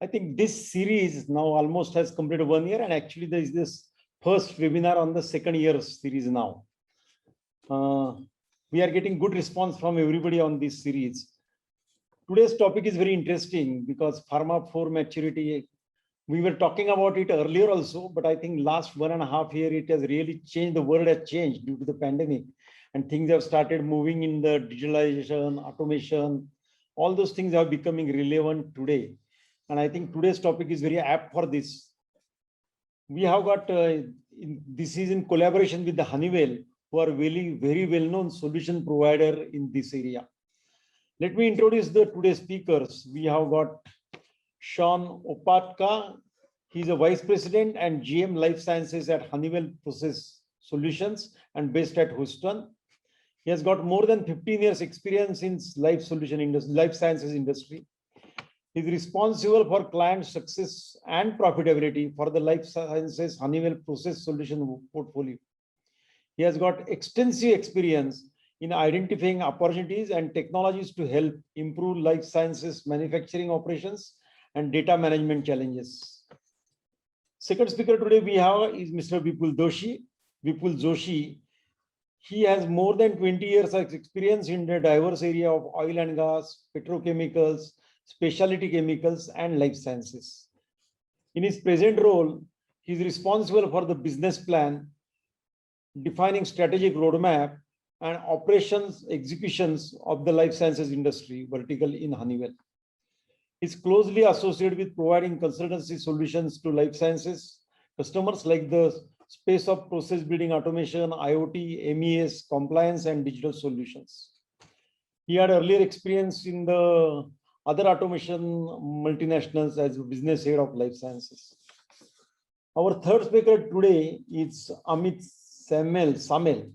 I think this series now almost has completed 1 year, and actually there is this first webinar on the second year series now. We are getting good response from everybody on this series. Today's topic is very interesting because Pharma 4 maturity, we were talking about it earlier also, but I think last 1.5 years, it has really changed. The world has changed due to the pandemic, and things have started moving in the digitalization, automation, all those things are becoming relevant today. And I think today's topic is very apt for this. We have got, this is in collaboration with the Honeywell, who are very well-known solution provider in this area. Let me introduce the today's speakers. We have got Sean Opatka. He's a Vice President and GM Life Sciences at Honeywell Process Solutions and based at Houston. He has got more than 15 years experience in life sciences industry. He's responsible for client success and profitability for the life sciences Honeywell Process Solution portfolio. He has got extensive experience in identifying opportunities and technologies to help improve life sciences manufacturing operations and data management challenges. Second speaker today we have is Mr. Vipul Doshi. Vipul Joshi. He has more than 20 years of experience in the diverse area of oil and gas, petrochemicals, specialty chemicals, and life sciences. In his present role, he is responsible for the business plan, defining strategic roadmap, and operations executions of the life sciences industry vertical in Honeywell. He is closely associated with providing consultancy solutions to life sciences customers like the space of process building automation, IoT, MES, compliance, and digital solutions. He had earlier experience in the other automation multinationals as business head of life sciences. Our third speaker today is Amit Samel.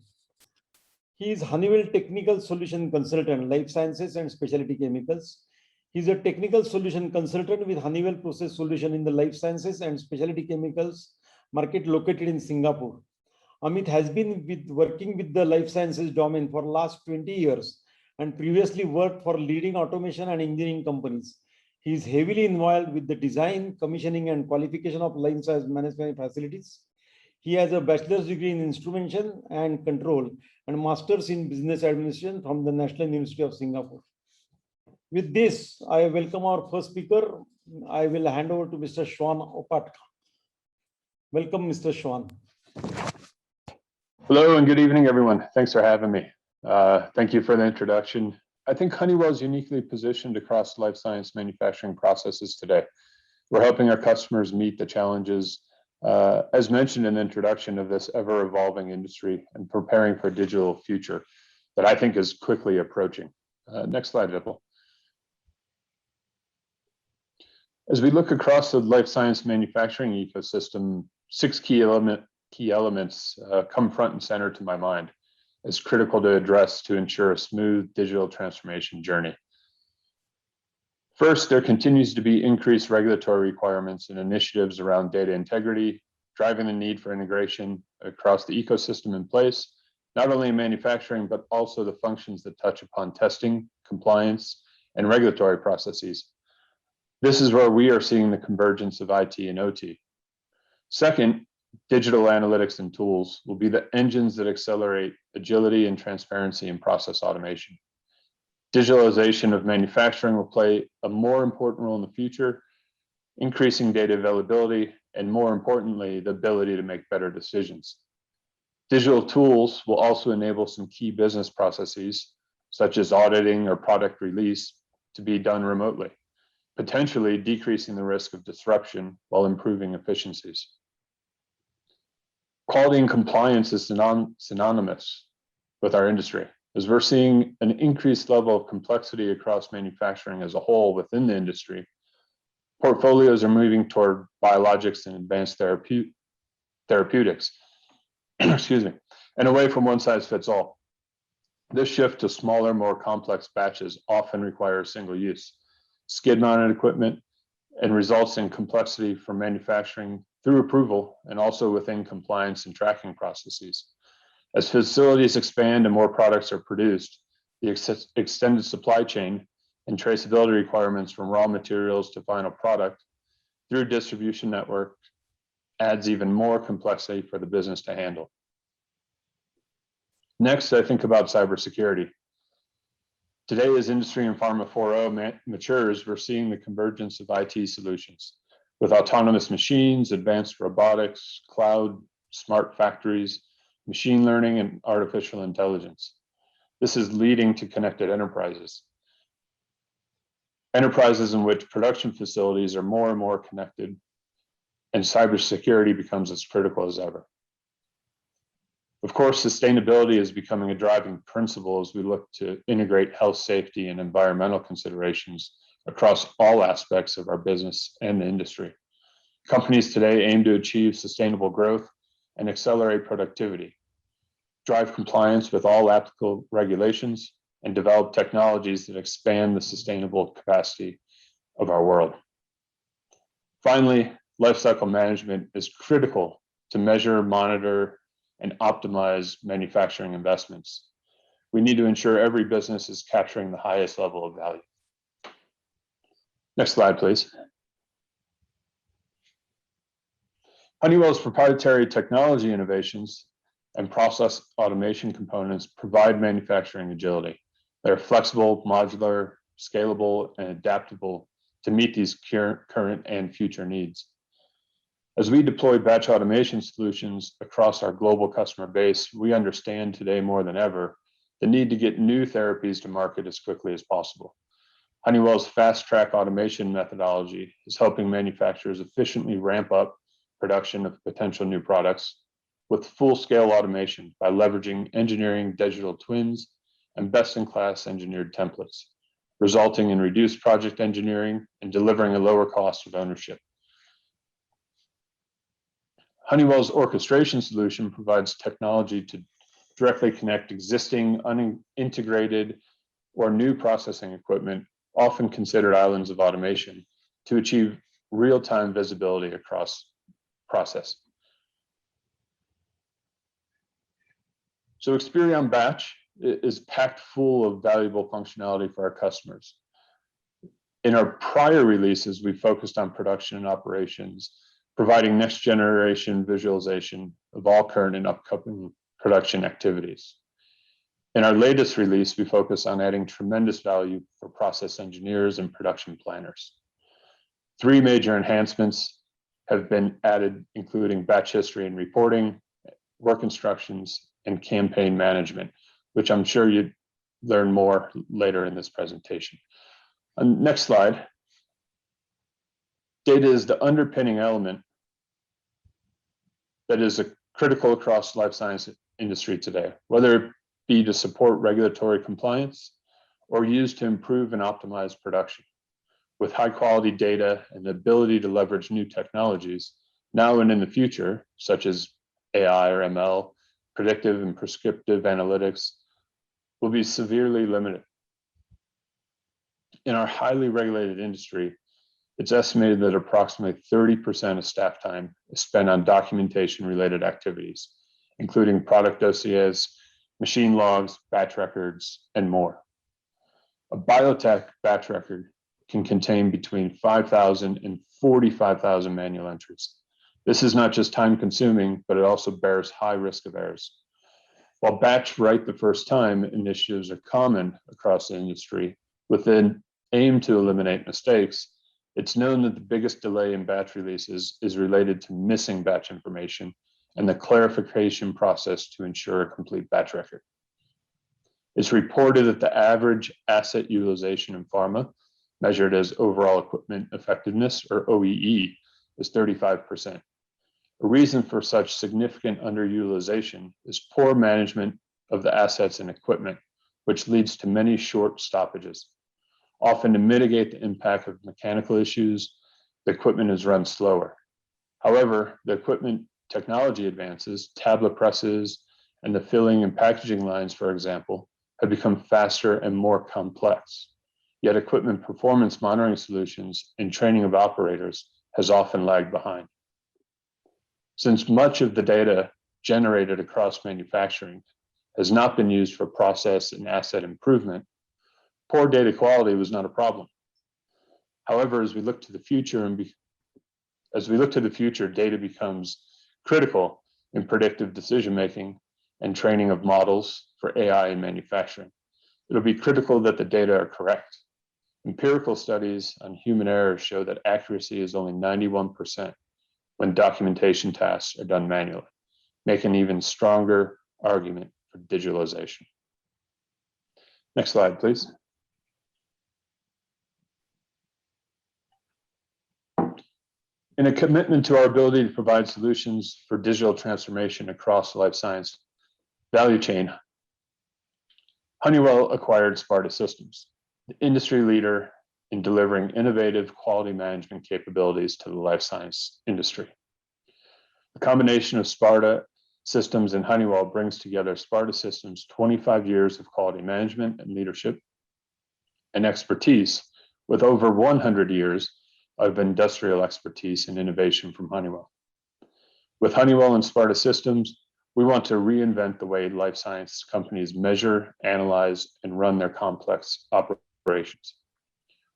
He is Honeywell Technical Solution Consultant, Life Sciences and Specialty Chemicals. He is a technical solution consultant with Honeywell Process Solution in the life sciences and specialty chemicals market located in Singapore. Amit has been working with the life sciences domain for last 20 years and previously worked for leading automation and engineering companies. He is heavily involved with the design, commissioning, and qualification of life science management facilities. He has a bachelor's degree in instrumentation and control and master's in business administration from the National University of Singapore. With this, I welcome our first speaker. I will hand over to Mr. Sean Opatka. Welcome, Mr. Sean. Hello and good evening, everyone. Thanks for having me. Thank you for the introduction. I think Honeywell is uniquely positioned across life science manufacturing processes today. We're helping our customers meet the challenges, as mentioned in the introduction, of this ever-evolving industry and preparing for a digital future that I think is quickly approaching. Next slide, Vipul. As we look across the life science manufacturing ecosystem, 6 key elements come front and center to my mind as critical to address to ensure a smooth digital transformation journey. First, there continues to be increased regulatory requirements and initiatives around data integrity, driving the need for integration across the ecosystem in place, not only in manufacturing, but also the functions that touch upon testing, compliance, and regulatory processes. This is where we are seeing the convergence of IT and OT. Second, digital analytics and tools will be the engines that accelerate agility and transparency in process automation. Digitalization of manufacturing will play a more important role in the future, increasing data availability, and more importantly, the ability to make better decisions. Digital tools will also enable some key business processes, such as auditing or product release, to be done remotely, potentially decreasing the risk of disruption while improving efficiencies. Quality and compliance is synonymous with our industry, as we're seeing an increased level of complexity across manufacturing as a whole within the industry. Portfolios are moving toward biologics and advanced therapeutics, excuse me, and away from one size fits all. This shift to smaller, more complex batches often requires single use, skid-mounted equipment, and results in complexity for manufacturing through approval and also within compliance and tracking processes. As facilities expand and more products are produced, the extended supply chain and traceability requirements from raw materials to final product through distribution network adds even more complexity for the business to handle. Next, I think about cybersecurity. Today, as Industry and Pharma 4.0 matures, we're seeing the convergence of IT solutions with autonomous machines, advanced robotics, cloud, smart factories, machine learning, and artificial intelligence. This is leading to connected enterprises. Enterprises in which production facilities are more and more connected, and cybersecurity becomes as critical as ever. Of course, sustainability is becoming a driving principle as we look to integrate health, safety, and environmental considerations across all aspects of our business and the industry. Companies today aim to achieve sustainable growth and accelerate productivity, drive compliance with all applicable regulations, and develop technologies that expand the sustainable capacity of our world. Finally, lifecycle management is critical to measure, monitor, and optimize manufacturing investments. We need to ensure every business is capturing the highest level of value. Next slide, please. Honeywell's proprietary technology innovations and process automation components provide manufacturing agility. They're flexible, modular, scalable, and adaptable to meet these current and future needs. As we deploy batch automation solutions across our global customer base, we understand today more than ever the need to get new therapies to market as quickly as possible. Honeywell's fast track automation methodology is helping manufacturers efficiently ramp up production of potential new products with full scale automation by leveraging engineering digital twins and best-in-class engineered templates, resulting in reduced project engineering and delivering a lower cost of ownership. Honeywell's orchestration solution provides technology to directly connect existing unintegrated or new processing equipment, often considered islands of automation, to achieve real-time visibility across process. So Experion Batch is packed full of valuable functionality for our customers. In our prior releases, we focused on production and operations, providing next generation visualization of all current and upcoming production activities. In our latest release, we focus on adding tremendous value for process engineers and production planners. 3 major enhancements have been added, including batch history and reporting, work instructions, and campaign management, which I'm sure you'd learn more later in this presentation. Next slide. Data is the underpinning element that is critical across life science industry today, whether it be to support regulatory compliance or used to improve and optimize production. With high quality data and the ability to leverage new technologies now and in the future, such as AI or ML, predictive and prescriptive analytics, will be severely limited. In our highly regulated industry, it's estimated that approximately 30% of staff time is spent on documentation related activities, including product dossiers, machine logs, batch records, and more. A biotech batch record can contain between 5,000 and 45,000 manual entries. This is not just time consuming, but it also bears high risk of errors. While batch right the first time initiatives are common across the industry with an aim to eliminate mistakes, it's known that the biggest delay in batch releases is related to missing batch information and the clarification process to ensure a complete batch record. It's reported that the average asset utilization in pharma, measured as overall equipment effectiveness, or OEE, is 35%. A reason for such significant underutilization is poor management of the assets and equipment, which leads to many short stoppages. Often to mitigate the impact of mechanical issues, the equipment is run slower. However, the equipment technology advances, tablet presses, and the filling and packaging lines, for example, have become faster and more complex. Yet equipment performance monitoring solutions and training of operators has often lagged behind. Since much of the data generated across manufacturing has not been used for process and asset improvement, poor data quality was not a problem. However, as we look to the future and As we look to the future, data becomes critical in predictive decision-making and training of models for AI in manufacturing. It'll be critical that the data are correct. Empirical studies on human error show that accuracy is only 91% when documentation tasks are done manually, making an even stronger argument for digitalization. Next slide, please. In a commitment to our ability to provide solutions for digital transformation across the life science value chain, Honeywell acquired Sparta Systems, the industry leader in delivering innovative quality management capabilities to the life science industry. The combination of Sparta Systems and Honeywell brings together Sparta Systems' 25 years of quality management and leadership and expertise with over 100 years of industrial expertise and innovation from Honeywell. With Honeywell and Sparta Systems, we want to reinvent the way life science companies measure, analyze, and run their complex operations.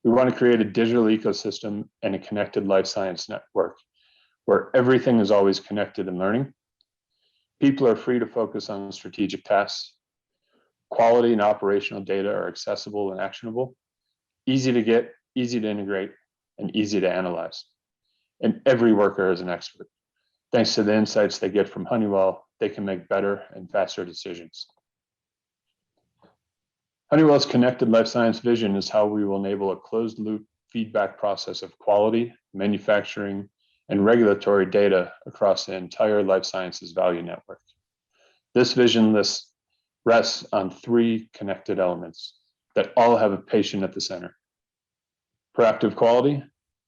We want to create a digital ecosystem and a connected life science network where everything is always connected and learning. People are free to focus on strategic tasks. Quality and operational data are accessible and actionable, easy to get, easy to integrate, and easy to analyze. And every worker is an expert. Thanks to the insights they get from Honeywell, they can make better and faster decisions. Honeywell's connected life science vision is how we will enable a closed loop feedback process of quality, manufacturing, and regulatory data across the entire life sciences value network. This vision rests on three connected elements that all have a patient at the center: proactive quality,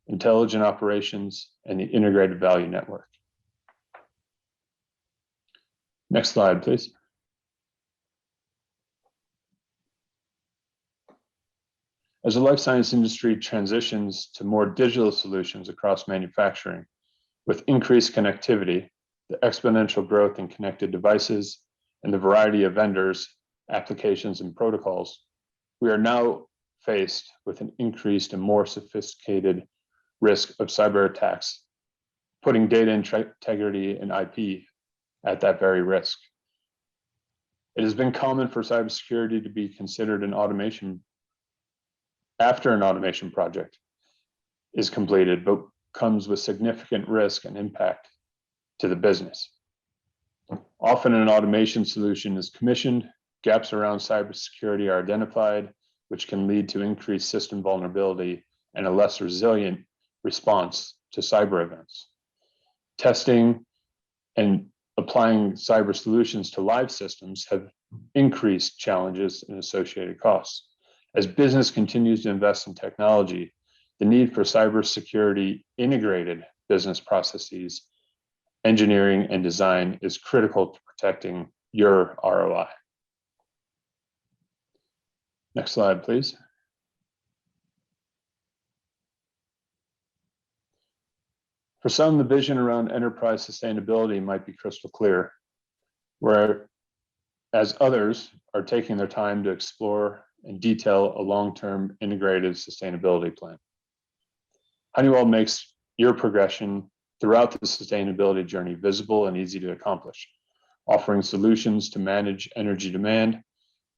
intelligent operations, and the integrated value network. Next slide, please. As the life science industry transitions to more digital solutions across manufacturing, with increased connectivity, the exponential growth in connected devices, and the variety of vendors, applications, and protocols, we are now faced with an increased and more sophisticated risk of cyber attacks, putting data integrity and IP at that very risk. It has been common for cybersecurity to be considered an automation after an automation project is completed, but comes with significant risk and impact to the business. Often an automation solution is commissioned, gaps around cybersecurity are identified, which can lead to increased system vulnerability and a less resilient response to cyber events. Testing and applying cyber solutions to live systems have increased challenges and associated costs. As business continues to invest in technology, the need for cybersecurity integrated business processes, engineering, and design is critical to protecting your ROI. Next slide, please. For some, the vision around enterprise sustainability might be crystal clear, whereas others are taking their time to explore and detail a long-term integrated sustainability plan. Honeywell makes your progression throughout the sustainability journey visible and easy to accomplish, offering solutions to manage energy demand,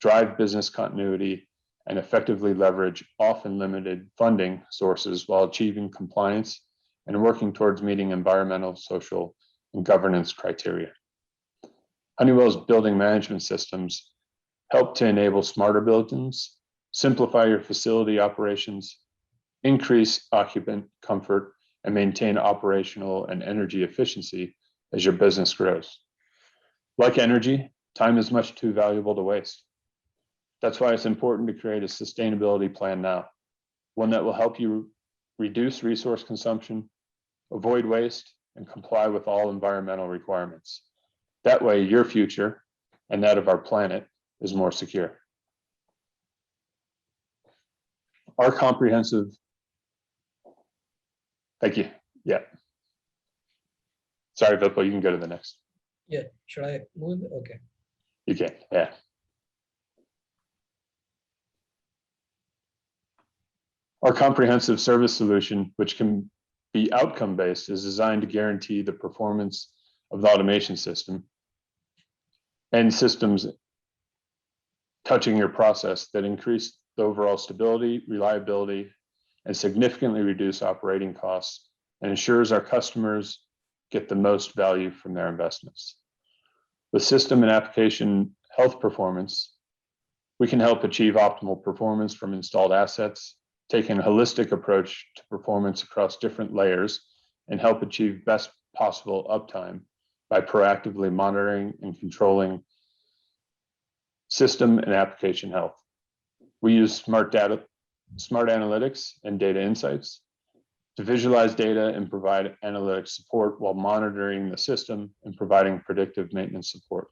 drive business continuity, and effectively leverage often limited funding sources while achieving compliance and working towards meeting environmental, social, and governance criteria. Honeywell's building management systems help to enable smarter buildings, simplify your facility operations, increase occupant comfort, and maintain operational and energy efficiency as your business grows. Like energy, time is much too valuable to waste. That's why it's important to create a sustainability plan now, one that will help you reduce resource consumption, avoid waste, and comply with all environmental requirements. That way, your future and that of our planet is more secure. Our comprehensive, thank you. Yeah. Sorry, Vipul, you can go to the next. Yeah, should I move? Okay. You can, yeah. Our comprehensive service solution, which can be outcome-based is designed to guarantee the performance of the automation system and systems touching your process that increase the overall stability, reliability, and significantly reduce operating costs and ensures our customers get the most value from their investments. With system and application health performance, we can help achieve optimal performance from installed assets, taking a holistic approach to performance across different layers, and help achieve best possible uptime by proactively monitoring and controlling system and application health. We use smart analytics and data insights to visualize data and provide analytic support while monitoring the system and providing predictive maintenance support.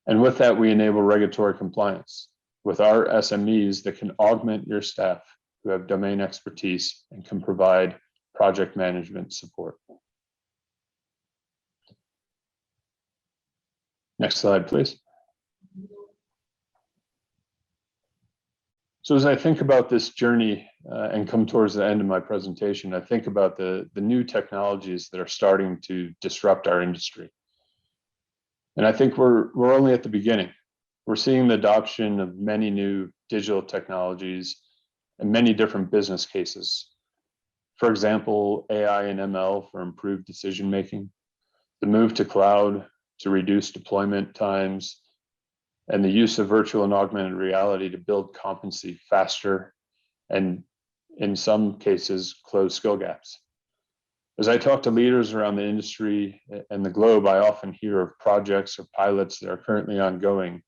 And with that, we enable regulatory compliance with our SMEs that can augment your staff who have domain expertise and can provide project management support. Next slide, please. So as I think about this journey and come towards the end of my presentation, I think about the new technologies that are starting to disrupt our industry. And I think we're only at the beginning. We're seeing the adoption of many new digital technologies and many different business cases. For example, AI and ML for improved decision-making, the move to cloud to reduce deployment times, and the use of virtual and augmented reality to build competency faster and in some cases close skill gaps. As I talk to leaders around the industry and the globe, I often hear of projects or pilots that are currently ongoing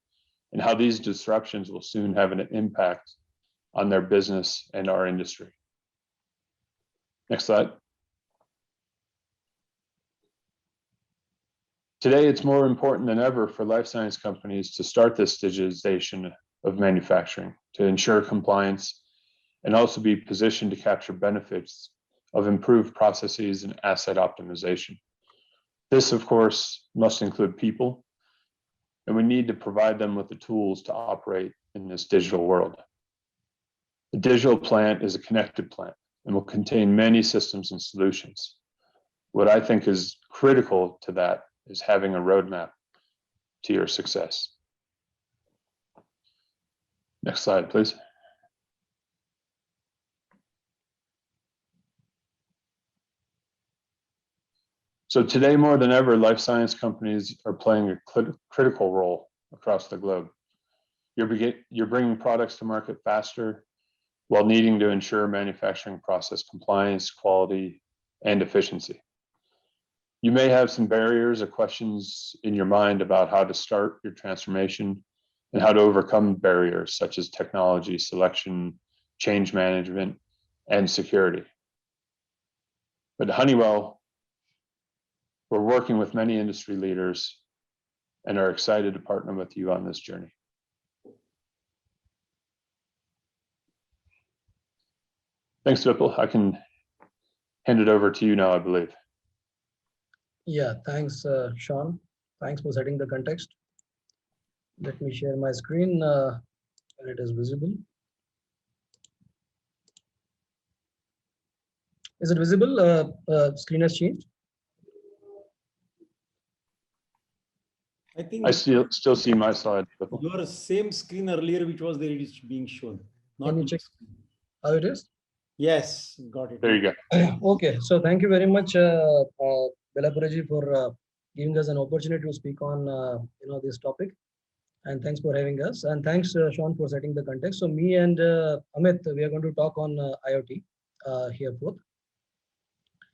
and how these disruptions will soon have an impact on their business and our industry. Next slide. Today, it's more important than ever for life science companies to start this digitization of manufacturing to ensure compliance and also be positioned to capture benefits of improved processes and asset optimization. This, of course, must include people, and we need to provide them with the tools to operate in this digital world. The digital plant is a connected plant and will contain many systems and solutions. What I think is critical to that is having a roadmap to your success. Next slide, please. So today, more than ever, life science companies are playing a critical role across the globe. You're bringing products to market faster while needing to ensure manufacturing process compliance, quality, and efficiency. You may have some barriers or questions in your mind about how to start your transformation and how to overcome barriers such as technology, selection, change management, and security. But at Honeywell, we're working with many industry leaders and are excited to partner with you on this journey. Thanks, Vipul. I can hand it over to you now, I believe. Yeah, thanks, Sean. Thanks for setting the context. Let me share my screen and it is visible. Is it visible? Screen has changed. I think I still see my slide. Vipul. your same screen earlier, which was there, it is being shown. Can you my check screen. how it is? Yes, got it. There you go. Okay, so thank you very much, Belapuraji, for giving us an opportunity to speak on this topic, and thanks for having us. And thanks, Sean, for setting the context. So me and Amit, we are going to talk on IoT here both.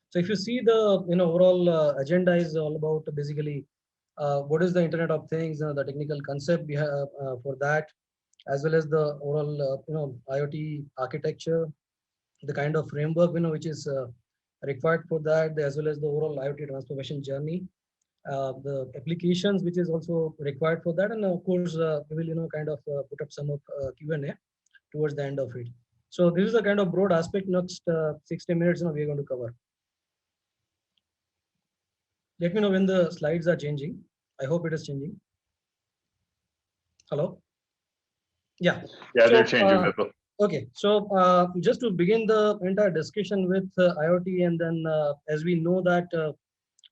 So if you see the overall agenda is all about basically what is the Internet of Things, the technical concept we have for that, as well as the overall IoT architecture, the kind of framework which is required for that, as well as the overall IoT transformation journey, the applications which is also required for that, and of course we will kind of put up some of Q&A towards the end of it. So this is a kind of broad aspect. Next 60 minutes we are going to cover. Let me know when the slides are changing. I hope it is changing. Hello. Yeah. Yeah, they're So, changing, Vipul. Okay, so just to begin the entire discussion with IoT, and then as we know that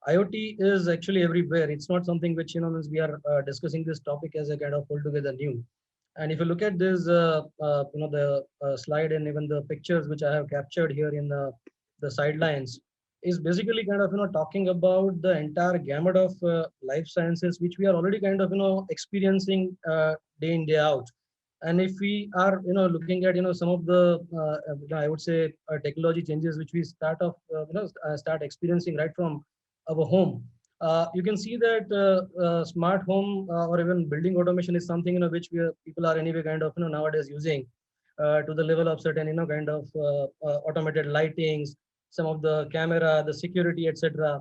IoT is actually everywhere. It's not something which, means we are discussing this topic as a kind of altogether new. And if you look at this, the slide and even the pictures which I have captured here in the sidelines, is basically kind of, talking about the entire gamut of life sciences, which we are already kind of, experiencing day in, day out. And if we are, looking at, some of the, I would say, technology changes which we start experiencing right from our home. You can see that smart home or even building automation is something, people are anyway kind of, nowadays using to the level of certain, kind of automated lightings, some of the camera, the security, etc.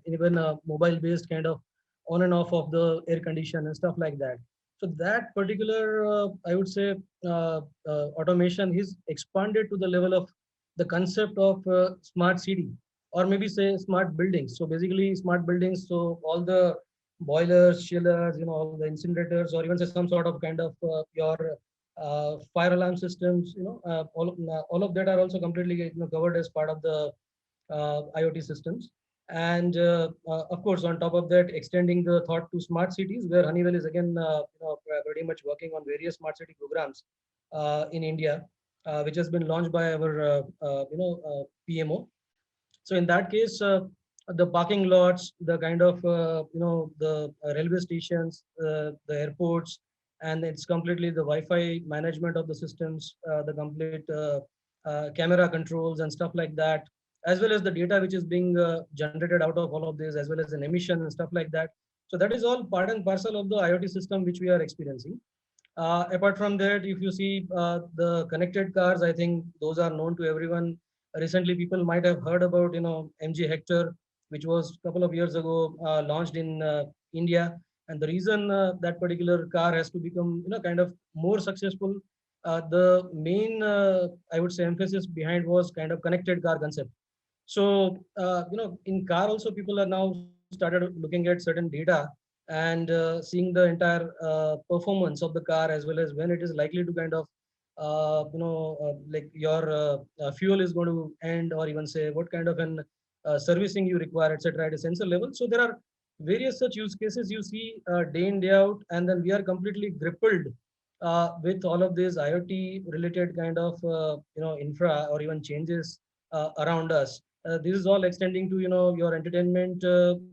Even mobile based kind of on and off of the air condition and stuff like that. So that particular, I would say, automation is expanded to the level of the concept of smart city, or maybe say smart buildings. So basically smart buildings, so all the boilers, chillers, all the incinerators, or even say some sort of kind of your fire alarm systems, all of that are also completely, covered as part of the IoT systems. And of course, on top of that, extending the thought to smart cities, where Honeywell is again, pretty much working on various smart city programs in India, which has been launched by our, PMO. So in that case, the parking lots, the kind of, the railway stations, the airports, and it's completely the Wi-Fi management of the systems, the complete camera controls and stuff like that, as well as the data which is being generated out of all of this, as well as an emission and stuff like that. So that is all part and parcel of the IoT system which we are experiencing. Apart from that, if you see the connected cars, I think those are known to everyone. Recently, people might have heard about, MG Hector, which was a couple of years ago launched in India. And the reason that particular car has to become, kind of more successful, the main, I would say, emphasis behind was kind of connected car concept. So, in car also, people are now started looking at certain data and seeing the entire performance of the car, as well as when it is likely to kind of, like your fuel is going to end, or even say what kind of an servicing you require, etc. at a sensor level. So there are various such use cases you see day in, day out, and then we are completely grappled with all of these IoT related kind of, infra or even changes around us. This is all extending to, your entertainment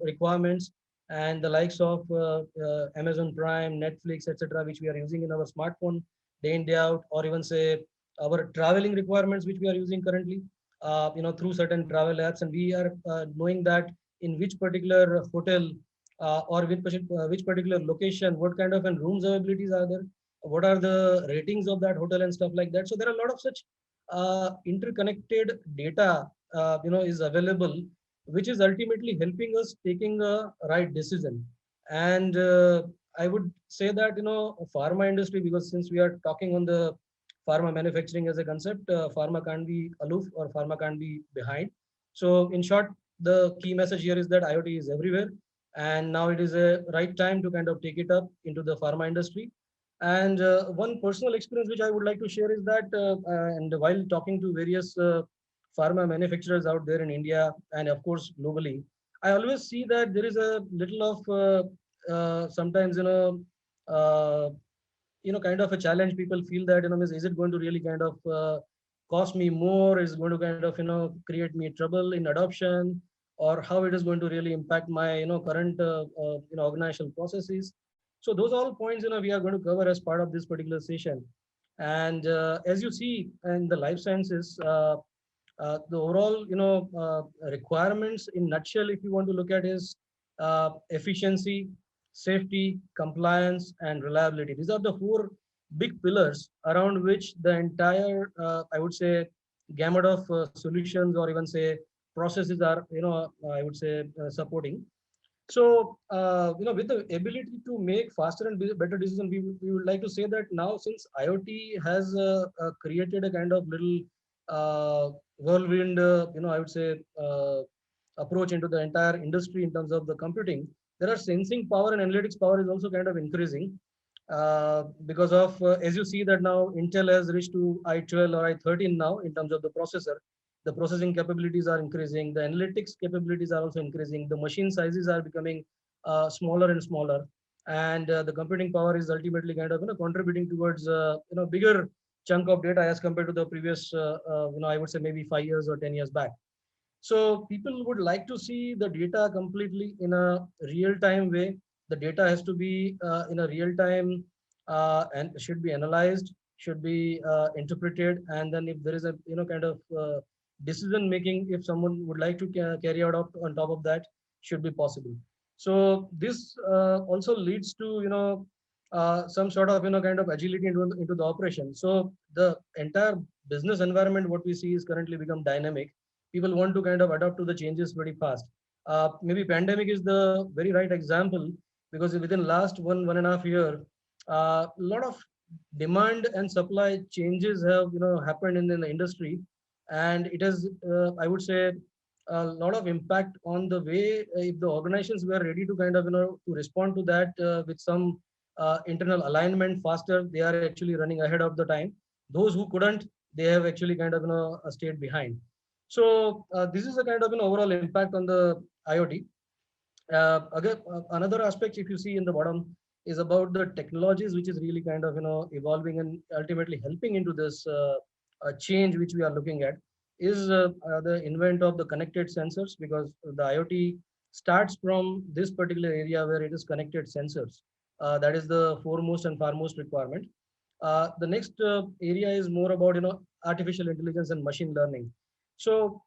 requirements, and the likes of Amazon Prime, Netflix, etc., which we are using in our smartphone day in, day out, or even say our traveling requirements which we are using currently, through certain travel apps, and we are knowing that in which particular hotel or which particular location, what kind of rooms availabilities are there, what are the ratings of that hotel and stuff like that. So there are a lot of such interconnected data, is available, which is ultimately helping us taking a right decision. And I would say that, pharma industry, because since we are talking on the pharma manufacturing as a concept, pharma can't be aloof or pharma can't be behind. So in short, the key message here is that IoT is everywhere, and now it is a right time to kind of take it up into the pharma industry. And one personal experience which I would like to share is that, and while talking to various pharma manufacturers out there in India and of course globally, I always see that there is a little of sometimes, uh, kind of a challenge. People feel that, is it going to really kind of cost me more? Is it going to kind of, create me trouble in adoption, or how it is going to really impact my, current, organizational processes? So those are all points, we are going to cover as part of this particular session. And as you see in the life sciences, the overall, requirements in nutshell, if you want to look at, is efficiency, safety, compliance, and reliability. These are the four big pillars around which the entire, I would say, gamut of solutions, or even say processes are, I would say, supporting. So, with the ability to make faster and better decisions, we would like to say that now, since IoT has created a kind of little whirlwind, I would say, approach into the entire industry in terms of the computing, there are sensing power and analytics power is also kind of increasing. because of, as you see that now Intel has reached to i12 or i13 now in terms of the processor. The processing capabilities are increasing. The analytics capabilities are also increasing. The machine sizes are becoming smaller and smaller, and the computing power is ultimately kind of contributing towards bigger chunk of data as compared to the previous I would say maybe 5 years or 10 years back. So people would like to see the data completely in a real-time way. The data has to be in a real time and should be analyzed, should be interpreted, and then if there is a kind of decision making, if someone would like to carry out on top of that, should be possible. So this also leads to some sort of kind of agility into the operation. So the entire business environment, what we see, is currently become dynamic. People want to kind of adapt to the changes very fast. Maybe pandemic is the very right example, because within last 1.5 year, a lot of demand and supply changes have happened in the industry, and it has I would say a lot of impact on the way if the organizations were ready to kind of to respond to that with some internal alignment faster, they are actually running ahead of the time. Those who couldn't, they have actually kind of stayed behind. So this is a kind of an overall impact on the IoT. Again, another aspect, if you see in the bottom, is about the technologies, which is really kind of evolving and ultimately helping into this change which we are looking at, is the invent of the connected sensors, because the IoT starts from this particular area where it is connected sensors. That is the foremost and foremost requirement. The next area is more about artificial intelligence and machine learning. So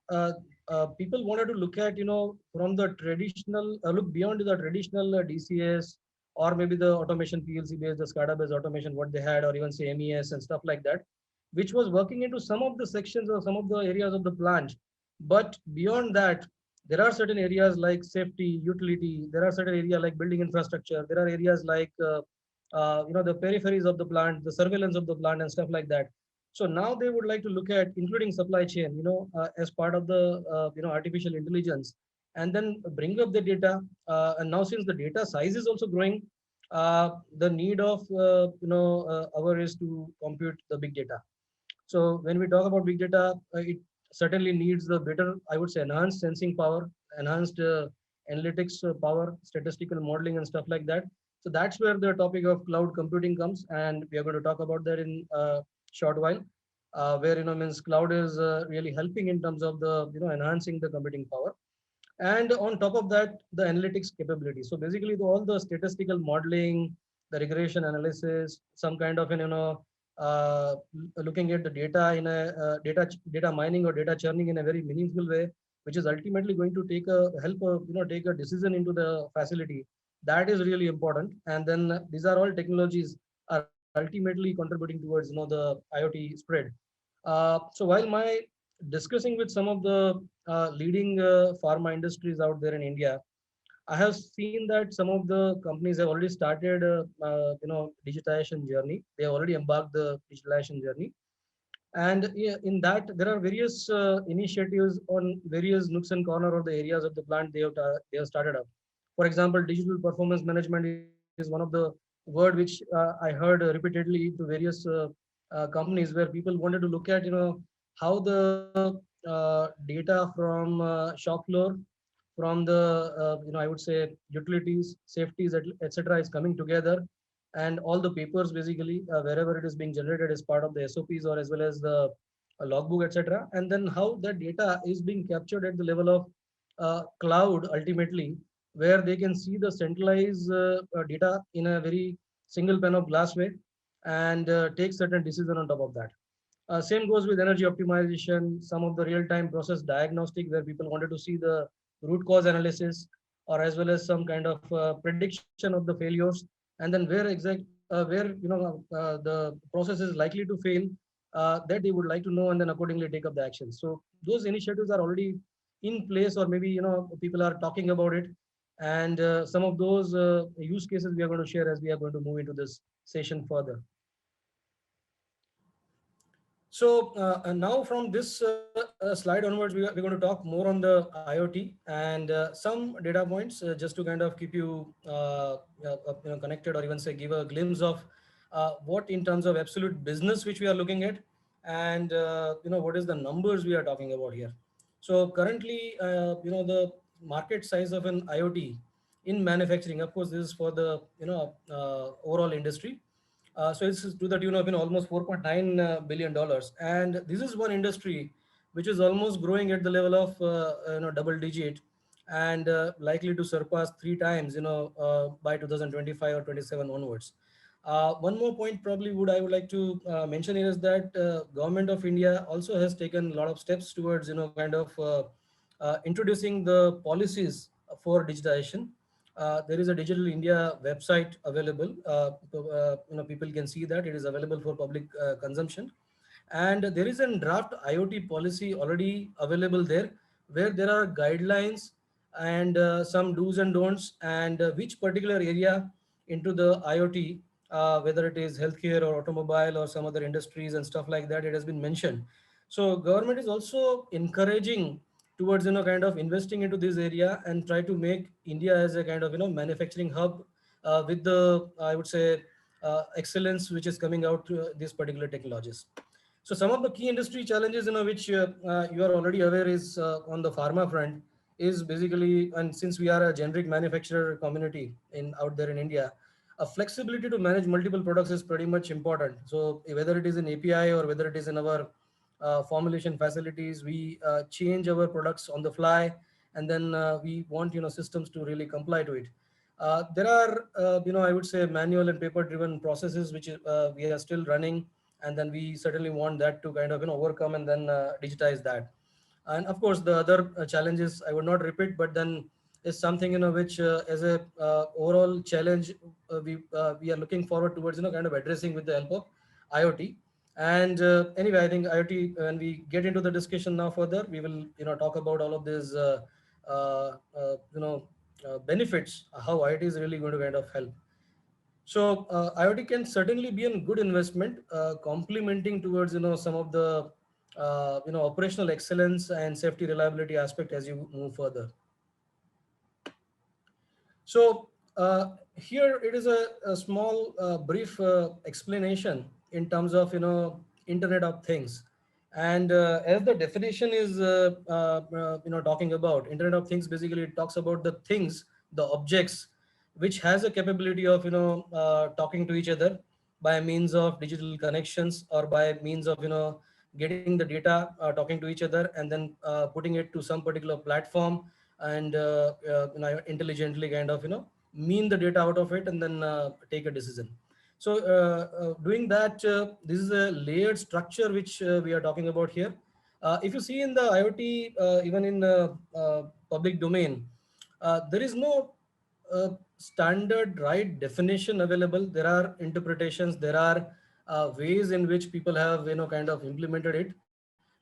people wanted to look at from the traditional look beyond the traditional DCS, or maybe the automation PLC based, the SCADA based automation what they had, or even say MES and stuff like that, which was working into some of the sections or some of the areas of the plant. But beyond that, there are certain areas like safety, utility. There are certain areas like building infrastructure. There are areas like the peripheries of the plant, the surveillance of the plant, and stuff like that. So now they would like to look at including supply chain, as part of the artificial intelligence, and then bring up the data. And now since the data size is also growing, the need of our is to compute the big data. So when we talk about big data, it certainly needs the better, I would say, enhanced sensing power, enhanced analytics power, statistical modeling, and stuff like that. So that's where the topic of cloud computing comes, and we are going to talk about that in a short while. Where means cloud is really helping in terms of the enhancing the computing power, and on top of that, the analytics capability. So basically, all the statistical modeling, the regression analysis, some kind of looking at the data in a data mining or data churning in a very meaningful way, which is ultimately going to take a decision into the facility. That is really important. And then these are all technologies are ultimately contributing towards the IoT spread. So while my discussing with some of the leading pharma industries out there in India, I have seen that some of the companies have already started, digitization journey. They have already embarked the digitalization journey, and yeah, in that there are various initiatives on various nooks and corner of the areas of the plant they have started up. For example, digital performance management is one of the word which I heard repeatedly to various companies, where people wanted to look at how the data from shop floor, from the I would say utilities, safeties, etc. is coming together, and all the papers basically wherever it is being generated as part of the SOPs or as well as the logbook, etc. And then how that data is being captured at the level of cloud ultimately, where they can see the centralized data in a very single pane of glass way, and take certain decision on top of that. Same goes with energy optimization, some of the real-time process diagnostic, where people wanted to see the root cause analysis, or as well as some kind of prediction of the failures, and then where the process is likely to fail, that they would like to know, and then accordingly take up the action. So those initiatives are already in place, or maybe people are talking about it, and some of those use cases we are going to share as we are going to move into this session further. So and now from this slide onwards, we're going to talk more on the IoT and some data points just to kind of keep you, connected, or even say give a glimpse of what in terms of absolute business which we are looking at, and what is the numbers we are talking about here. So currently, the market size of an IoT in manufacturing, of course, this is for the overall industry. So it's to the tune of almost $4.9 billion dollars, and this is one industry which is almost growing at the level of double digit, and likely to surpass three times by 2025 or 27 onwards. One more point probably would I would like to mention here is that government of India also has taken a lot of steps towards kind of introducing the policies for digitization. There is a Digital India website available. People can see that it is available for public consumption, and there is a draft IoT policy already available there, where there are guidelines and some do's and don'ts, and which particular area into the IoT, whether it is healthcare or automobile or some other industries and stuff like that, it has been mentioned. So government is also encouraging towards kind of investing into this area and try to make India as a kind of manufacturing hub with the, I would say, excellence which is coming out through these particular technologies. So some of the key industry challenges, which you are already aware is on the pharma front, is basically, and since we are a generic manufacturer community in out there in India, a flexibility to manage multiple products is pretty much important. So whether it is in API or whether it is in our formulation facilities, we change our products on the fly, and then we want systems to really comply to it. There are I would say manual and paper driven processes which we are still running, and then we certainly want that to kind of overcome and then digitize that. And of course the other challenges I would not repeat, but then is something which as a overall challenge we are looking forward towards kind of addressing with the help of IoT. And anyway, I think IoT, when we get into the discussion now further, we will talk about all of these benefits, how IoT is really going to kind of help. So IoT can certainly be a good investment, complementing towards some of the operational excellence and safety reliability aspect as you move further. So here it is a small brief explanation in terms of Internet of Things, and as the definition is talking about Internet of Things, basically it talks about the things, the objects which has a capability of talking to each other by means of digital connections, or by means of getting the data, talking to each other, and then putting it to some particular platform, and intelligently kind of mean the data out of it, and then take a decision. So doing that, this is a layered structure which we are talking about here. If you see in the IoT, even in the public domain, there is no standard right definition available. There are interpretations, there are ways in which people have kind of implemented it.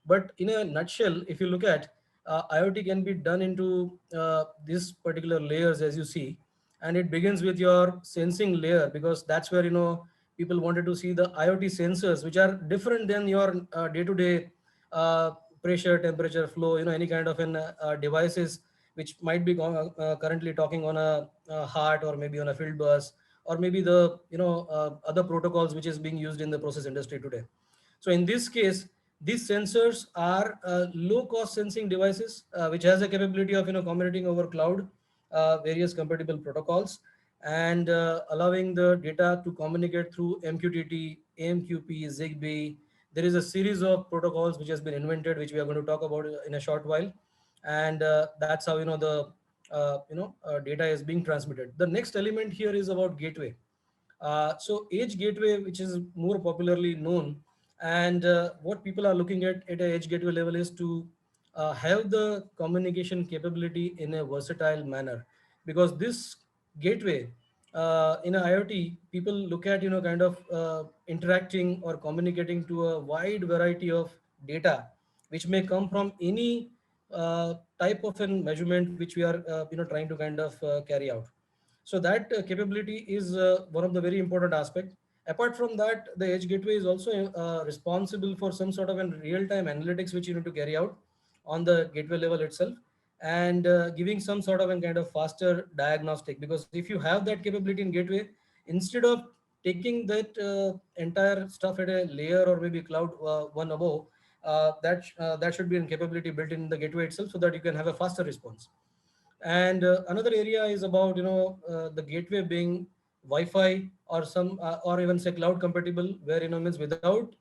But in a nutshell, if you look at IoT can be done into these particular layers as you see, and it begins with your sensing layer, because that's where people wanted to see the IoT sensors, which are different than your day-to-day pressure, temperature, flow, any kind of an devices which might be currently talking on a heart, or maybe on a field bus, or maybe the other protocols which is being used in the process industry today. So in this case, these sensors are low cost sensing devices which has a capability of communicating over cloud, various compatible protocols, and allowing the data to communicate through MQTT, AMQP, Zigbee. There is a series of protocols which has been invented, which we are going to talk about in a short while, and that's how the data is being transmitted. The next element here is about gateway. So edge gateway, which is more popularly known, and what people are looking at a edge gateway level is to have the communication capability in a versatile manner, because this gateway in a IoT, people look at kind of interacting or communicating to a wide variety of data, which may come from any type of an measurement which we are trying to kind of carry out. So that capability is one of the very important aspects. Apart from that, the edge gateway is also responsible for some sort of a real-time analytics which you need to carry out on the gateway level itself, and giving some sort of a kind of faster diagnostic. Because if you have that capability in gateway, instead of taking that entire stuff at a layer or maybe cloud one above, that should be a capability built in the gateway itself, so that you can have a faster response. And another area is about the gateway being Wi-Fi or some or even say cloud compatible, where means without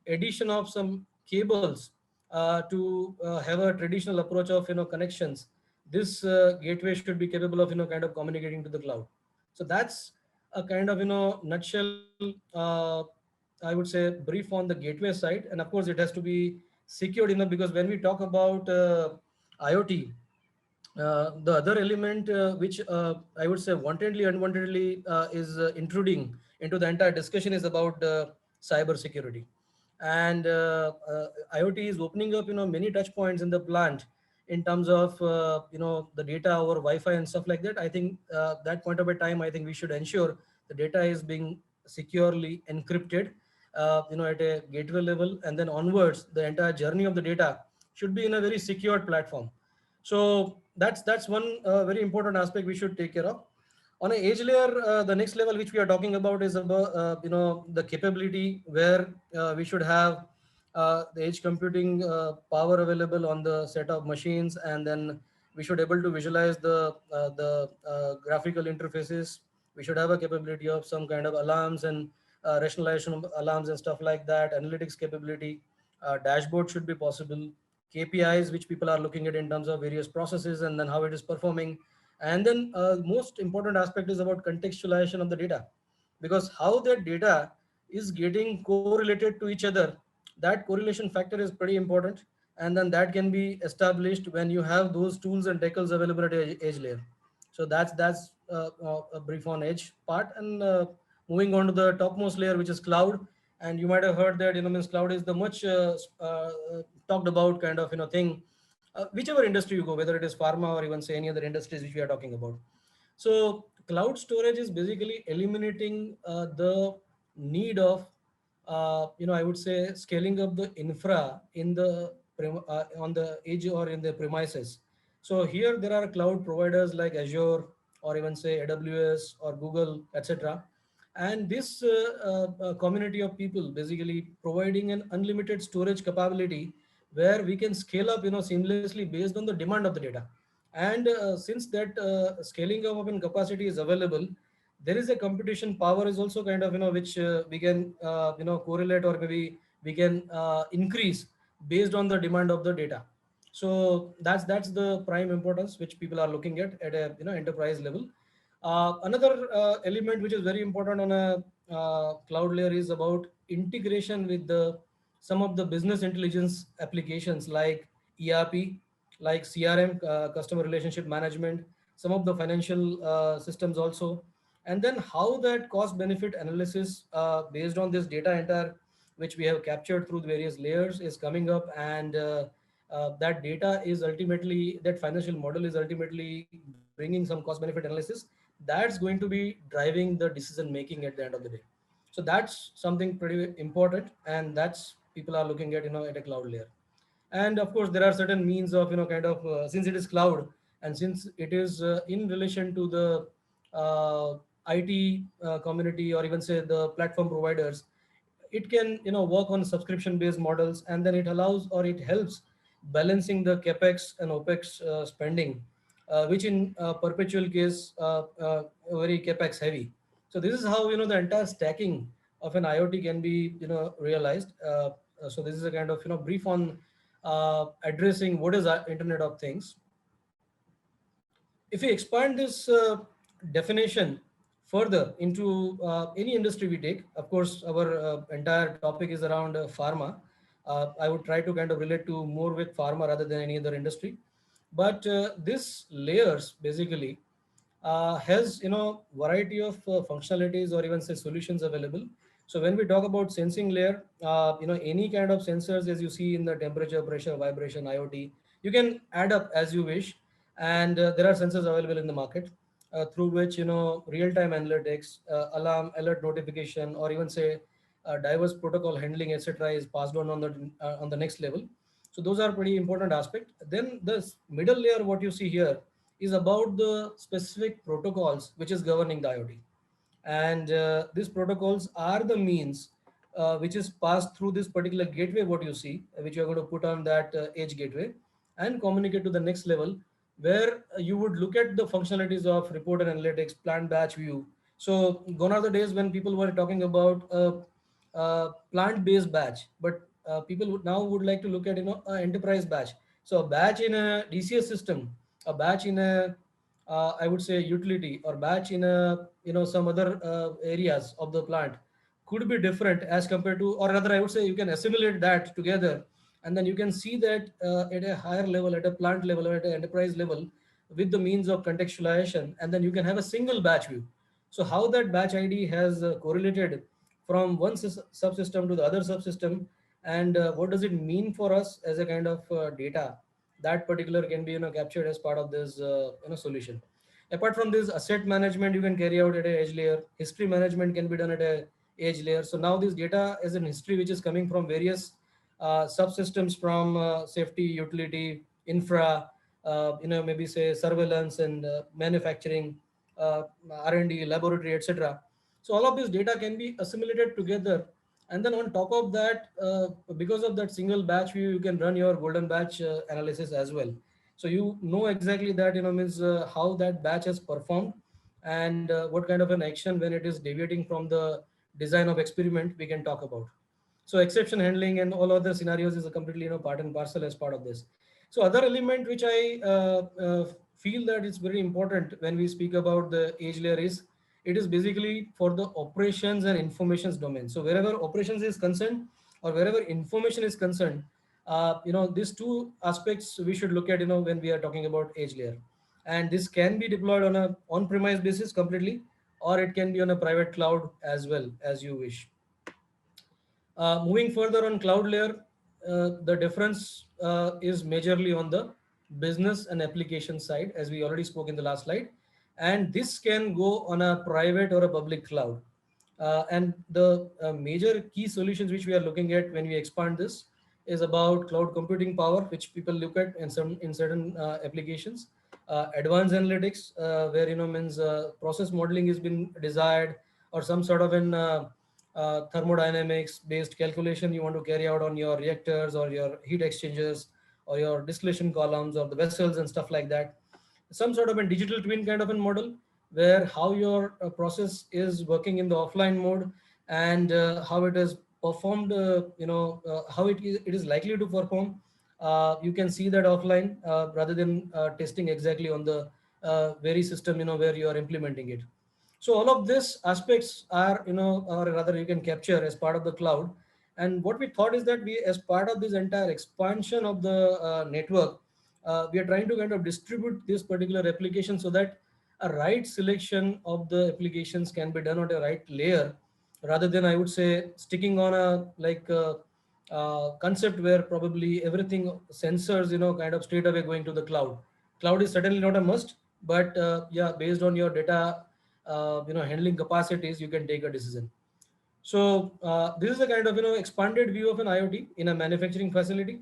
addition of some cables to have a traditional approach of connections. This gateway should be capable of kind of communicating to the cloud. So that's a kind of nutshell. I would say brief on the gateway side, and of course it has to be secured because when we talk about IoT, the other element which I would say wantedly, unwantedly is intruding into the entire discussion is about cyber security. And IoT is opening up, many touch points in the plant in terms of, the data over Wi-Fi and stuff like that. I think that point of a time, I think we should ensure the data is being securely encrypted, at a gateway level, and then onwards, the entire journey of the data should be in a very secured platform. So that's one very important aspect we should take care of. On an edge layer, the next level which we are talking about is about the capability where we should have the edge computing power available on the set of machines, and then we should able to visualize the graphical interfaces. We should have a capability of some kind of alarms and rationalization of alarms and stuff like that. Analytics capability, dashboard should be possible. KPIs which people are looking at in terms of various processes and then how it is performing. And then most important aspect is about contextualization of the data, because how that data is getting correlated to each other, that correlation factor is pretty important. And then that can be established when you have those tools and decals available at edge layer. So that's a brief on edge part. And moving on to the topmost layer, which is cloud. And you might have heard that means cloud is the much talked about kind of thing, whichever industry you go, whether it is pharma or even say any other industries which we are talking about. So cloud storage is basically eliminating the need of I would say scaling up the infra in the on the edge or in the premises. So here there are cloud providers like Azure or even say AWS or Google, etc. And this community of people basically providing an unlimited storage capability where we can scale up seamlessly based on the demand of the data. And since that scaling up in capacity is available, there is a computation power is also kind of which we can correlate, or maybe we can increase based on the demand of the data. So that's the prime importance which people are looking at a enterprise level. Another element which is very important on a cloud layer is about integration with the some of the business intelligence applications like ERP, like CRM, customer relationship management, some of the financial systems also. And then how that cost benefit analysis based on this data entire, which we have captured through the various layers, is coming up. And that data is ultimately, that financial model is ultimately bringing some cost benefit analysis that's going to be driving the decision making at the end of the day. So that's something pretty important, and that's people are looking at at a cloud layer. And of course there are certain means of kind of since it is cloud, and since it is in relation to the IT community or even say the platform providers, it can work on subscription based models, and then it allows or it helps balancing the capex and opex spending, which in perpetual case very capex heavy. So this is how the entire stacking of an IoT can be realized. So this is a kind of brief on addressing what is Internet of Things. If we expand this definition further into any industry we take, of course, our entire topic is around pharma. I would try to kind of relate to more with pharma rather than any other industry. But this layers basically has variety of functionalities or even say solutions available. So when we talk about sensing layer, any kind of sensors as you see in the temperature, pressure, vibration, IoT, you can add up as you wish, and there are sensors available in the market. through which, real-time analytics, alarm, alert notification, or even say diverse protocol handling, etc., is passed on the next level. So those are pretty important aspect. Then the middle layer, what you see here, is about the specific protocols which is governing the IoT, and these protocols are the means which is passed through this particular gateway, what you see, which you are going to put on that edge gateway and communicate to the next level, where you would look at the functionalities of report and analytics, plant batch view. So gone are the days when people were talking about plant-based batch, but people would like to look at, enterprise batch. So a batch in a DCS system, a batch in a I would say utility, or batch in a, some other areas of the plant could be different as compared to, or rather I would say you can assimilate that together, and then you can see that at a higher level, at a plant level, or at an enterprise level, with the means of contextualization, and then you can have a single batch view. So how that batch ID has correlated from one subsystem to the other subsystem, and what does it mean for us as a kind of data, that particular can be, captured as part of this solution. Apart from this, asset management you can carry out at a edge layer. History management can be done at a edge layer. So now this data is an history which is coming from various subsystems, from safety, utility, infra, maybe say surveillance and manufacturing, R&D, laboratory, etc. So all of this data can be assimilated together, and then on top of that, because of that single batch view, you can run your golden batch analysis as well. So you know exactly that, means how that batch has performed, and what kind of an action when it is deviating from the design of experiment we can talk about. So exception handling and all other scenarios is a completely, part and parcel as part of this. So other element which I feel that it's very important when we speak about the edge layer is, it is basically for the operations and informations domain. So wherever operations is concerned, or wherever information is concerned, these two aspects we should look at, when we are talking about edge layer. And this can be deployed on a on-premise basis completely, or it can be on a private cloud as well, as you wish. Moving further on cloud layer, the difference is majorly on the business and application side, as we already spoke in the last slide. And this can go on a private or a public cloud. And the major key solutions which we are looking at when we expand this is about cloud computing power, which people look at in certain applications. Advanced analytics, where, means process modeling has been desired, or some sort of an thermodynamics based calculation you want to carry out on your reactors or your heat exchangers or your distillation columns or the vessels and stuff like that. Some sort of a digital twin kind of a model, where how your process is working in the offline mode, and how it is performed, how it is likely to perform. You can see that offline, rather than testing exactly on the very system, where you are implementing it. So all of these aspects are, or rather you can capture as part of the cloud. And what we thought is that we, as part of this entire expansion of the network, we are trying to kind of distribute this particular application so that a right selection of the applications can be done on a right layer, rather than, I would say, sticking on a like concept where probably everything sensors, kind of straight away going to the cloud. Cloud is certainly not a must, but yeah, based on your data handling capacities, you can take a decision. So this is a kind of, expanded view of an IoT in a manufacturing facility.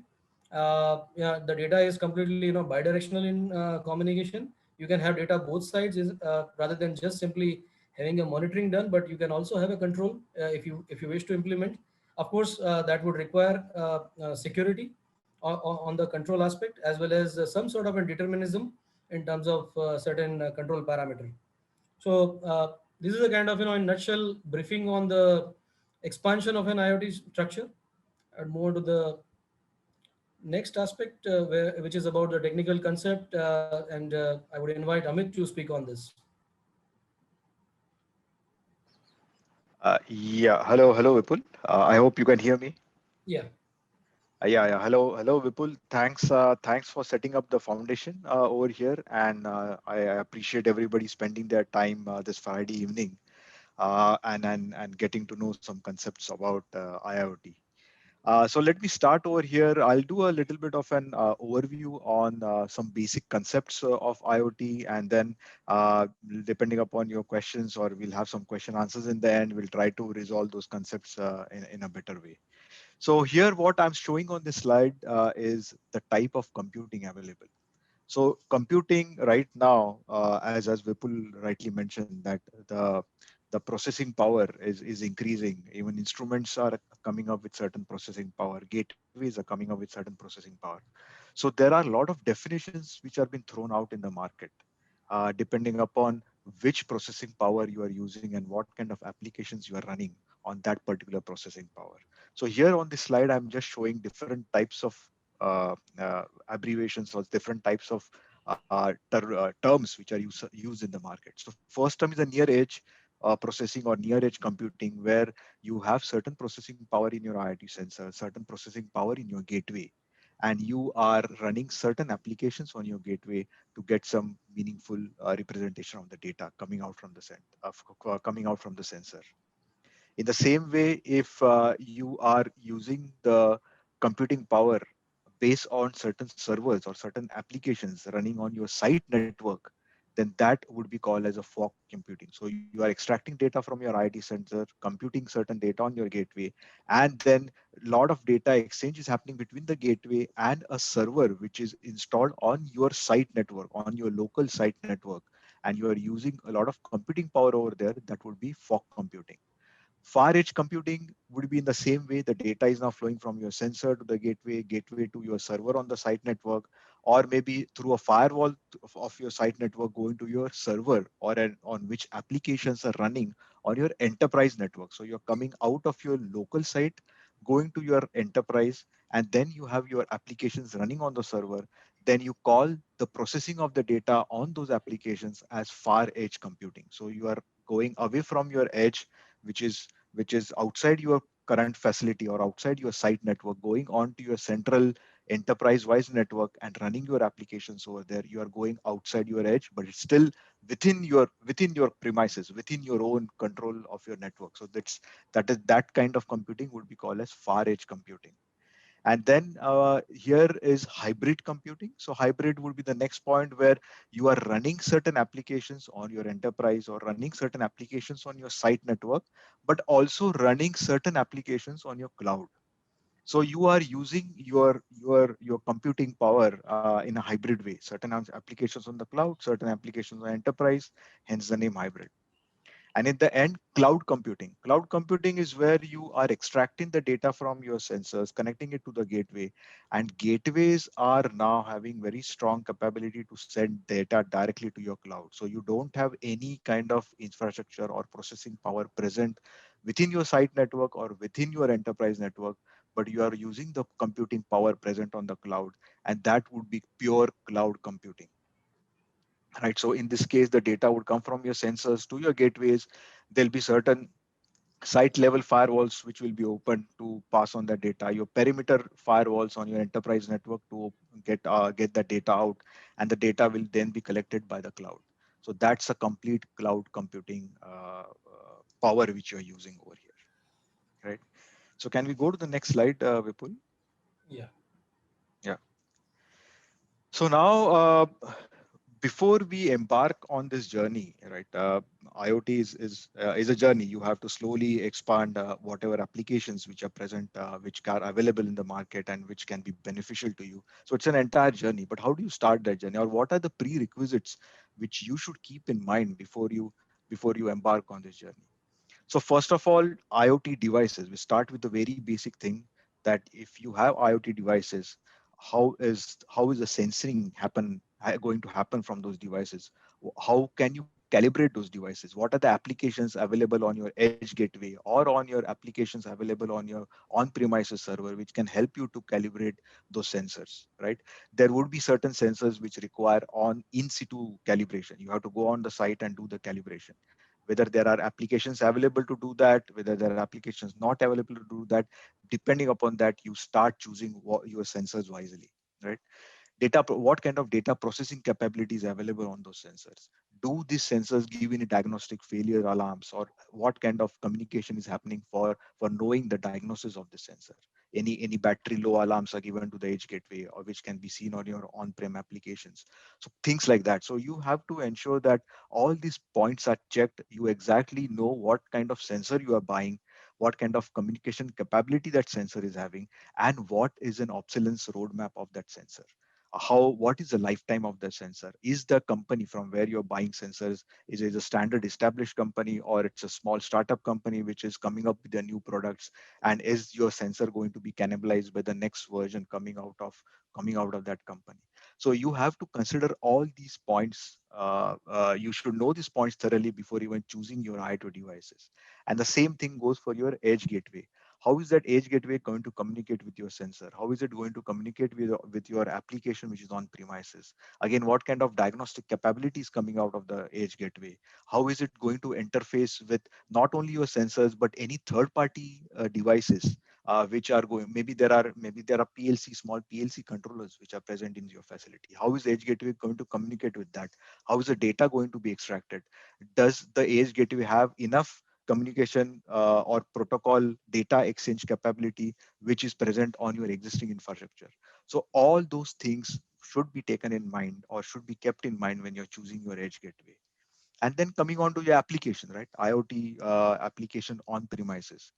Yeah, the data is completely, bidirectional in communication. You can have data both sides, rather than just simply having a monitoring done, but you can also have a control if you wish to implement. Of course, that would require security on the control aspect, as well as some sort of a determinism in terms of certain control parameter. So this is a kind of, in nutshell, briefing on the expansion of an IoT structure. And more to the next aspect, which is about the technical concept, and I would invite Amit to speak on this. Yeah, hello, Vipul. I hope you can hear me. Yeah. Yeah. Hello, Vipul. Thanks for setting up the foundation over here, and I appreciate everybody spending their time this Friday evening, and getting to know some concepts about IoT. So let me start over here. I'll do a little bit of an overview on some basic concepts of IoT, and then depending upon your questions, or we'll have some question answers in the end, we'll try to resolve those concepts in a better way. So here, what I'm showing on this slide is the type of computing available. So computing right now, as Vipul rightly mentioned, that the processing power is increasing. Even instruments are coming up with certain processing power. Gateways are coming up with certain processing power. So there are a lot of definitions which are being thrown out in the market, depending upon which processing power you are using and what kind of applications you are running on that particular processing power. So here on this slide, I'm just showing different types of abbreviations or different types of terms which are used in the market. So first term is a near edge processing or near edge computing, where you have certain processing power in your IoT sensor, certain processing power in your gateway, and you are running certain applications on your gateway to get some meaningful representation of the data coming out from the coming out from the sensor. In the same way, if you are using the computing power based on certain servers or certain applications running on your site network, then that would be called as a fog computing. So you are extracting data from your IoT sensor, computing certain data on your gateway, and then a lot of data exchange is happening between the gateway and a server which is installed on your site network, on your local site network, and you are using a lot of computing power over there. That would be fog computing. Far edge computing would be in the same way. The data is now flowing from your sensor to the gateway, gateway to your server on the site network, or maybe through a firewall of your site network going to your server, or on which applications are running on your enterprise network. So you're coming out of your local site, going to your enterprise, and then you have your applications running on the server. Then you call the processing of the data on those applications as far edge computing. So you are going away from your edge, which is outside your current facility or outside your site network, going on to your central enterprise-wise network and running your applications over there. You are going outside your edge, but it's still within your premises, within your own control of your network. So that kind of computing would be called as far edge computing. And then here is hybrid computing. So hybrid would be the next point, where you are running certain applications on your enterprise or running certain applications on your site network, but also running certain applications on your cloud. So you are using your computing power in a hybrid way. Certain applications on the cloud, certain applications on enterprise, hence the name hybrid. And in the end, cloud computing. Cloud computing is where you are extracting the data from your sensors, connecting it to the gateway. And gateways are now having very strong capability to send data directly to your cloud. So you don't have any kind of infrastructure or processing power present within your site network or within your enterprise network, but you are using the computing power present on the cloud. And that would be pure cloud computing. Right. So in this case, the data would come from your sensors to your gateways. There'll be certain site level firewalls which will be open to pass on that data. Your perimeter firewalls on your enterprise network to get the data out, and the data will then be collected by the cloud. So that's a complete cloud computing power which you're using over here. Right. So can we go to the next slide, Vipul? Yeah. Yeah. So now, before we embark on this journey, right? IoT is a journey. You have to slowly expand whatever applications which are present, which are available in the market, and which can be beneficial to you. So it's an entire journey. But how do you start that journey, or what are the prerequisites which you should keep in mind before you embark on this journey? So first of all, IoT devices. We start with the very basic thing, that if you have IoT devices, how is the sensing going to happen from those devices? How can you calibrate those devices? What are the applications available on your edge gateway or on your applications available on your on-premises server, which can help you to calibrate those sensors, right? There would be certain sensors which require on in situ calibration. You have to go on the site and do the calibration. Whether there are applications available to do that, whether there are applications not available to do that, depending upon that, you start choosing your sensors wisely, right? What kind of data processing capabilities available on those sensors? Do these sensors give any diagnostic failure alarms, or what kind of communication is happening for knowing the diagnosis of the sensor? any battery low alarms are given to the edge gateway, or which can be seen on your on-prem applications. So things like that. So you have to ensure that all these points are checked. You exactly know what kind of sensor you are buying, what kind of communication capability that sensor is having, and what is an obsolescence roadmap of that sensor. What is the lifetime of the sensor? Is the company from where you're buying sensors, is it a standard established company, or it's a small startup company which is coming up with their new products? And is your sensor going to be cannibalized by the next version coming out of that company? So you have to consider all these points. You should know these points thoroughly before even choosing your IoT devices. And the same thing goes for your edge gateway. How is that edge gateway going to communicate with your sensor? How is it going to communicate with your application which is on premises? Again, what kind of diagnostic capabilities coming out of the edge gateway? How is it going to interface with not only your sensors but any third party devices which are going? Maybe there are PLC, small PLC controllers which are present in your facility. How is the edge gateway going to communicate with that? How is the data going to be extracted? Does the edge gateway have enough communication or protocol data exchange capability which is present on your existing infrastructure? So all those things should be taken in mind or should be kept in mind when you're choosing your edge gateway. And then coming on to your application, right? IoT application on premises.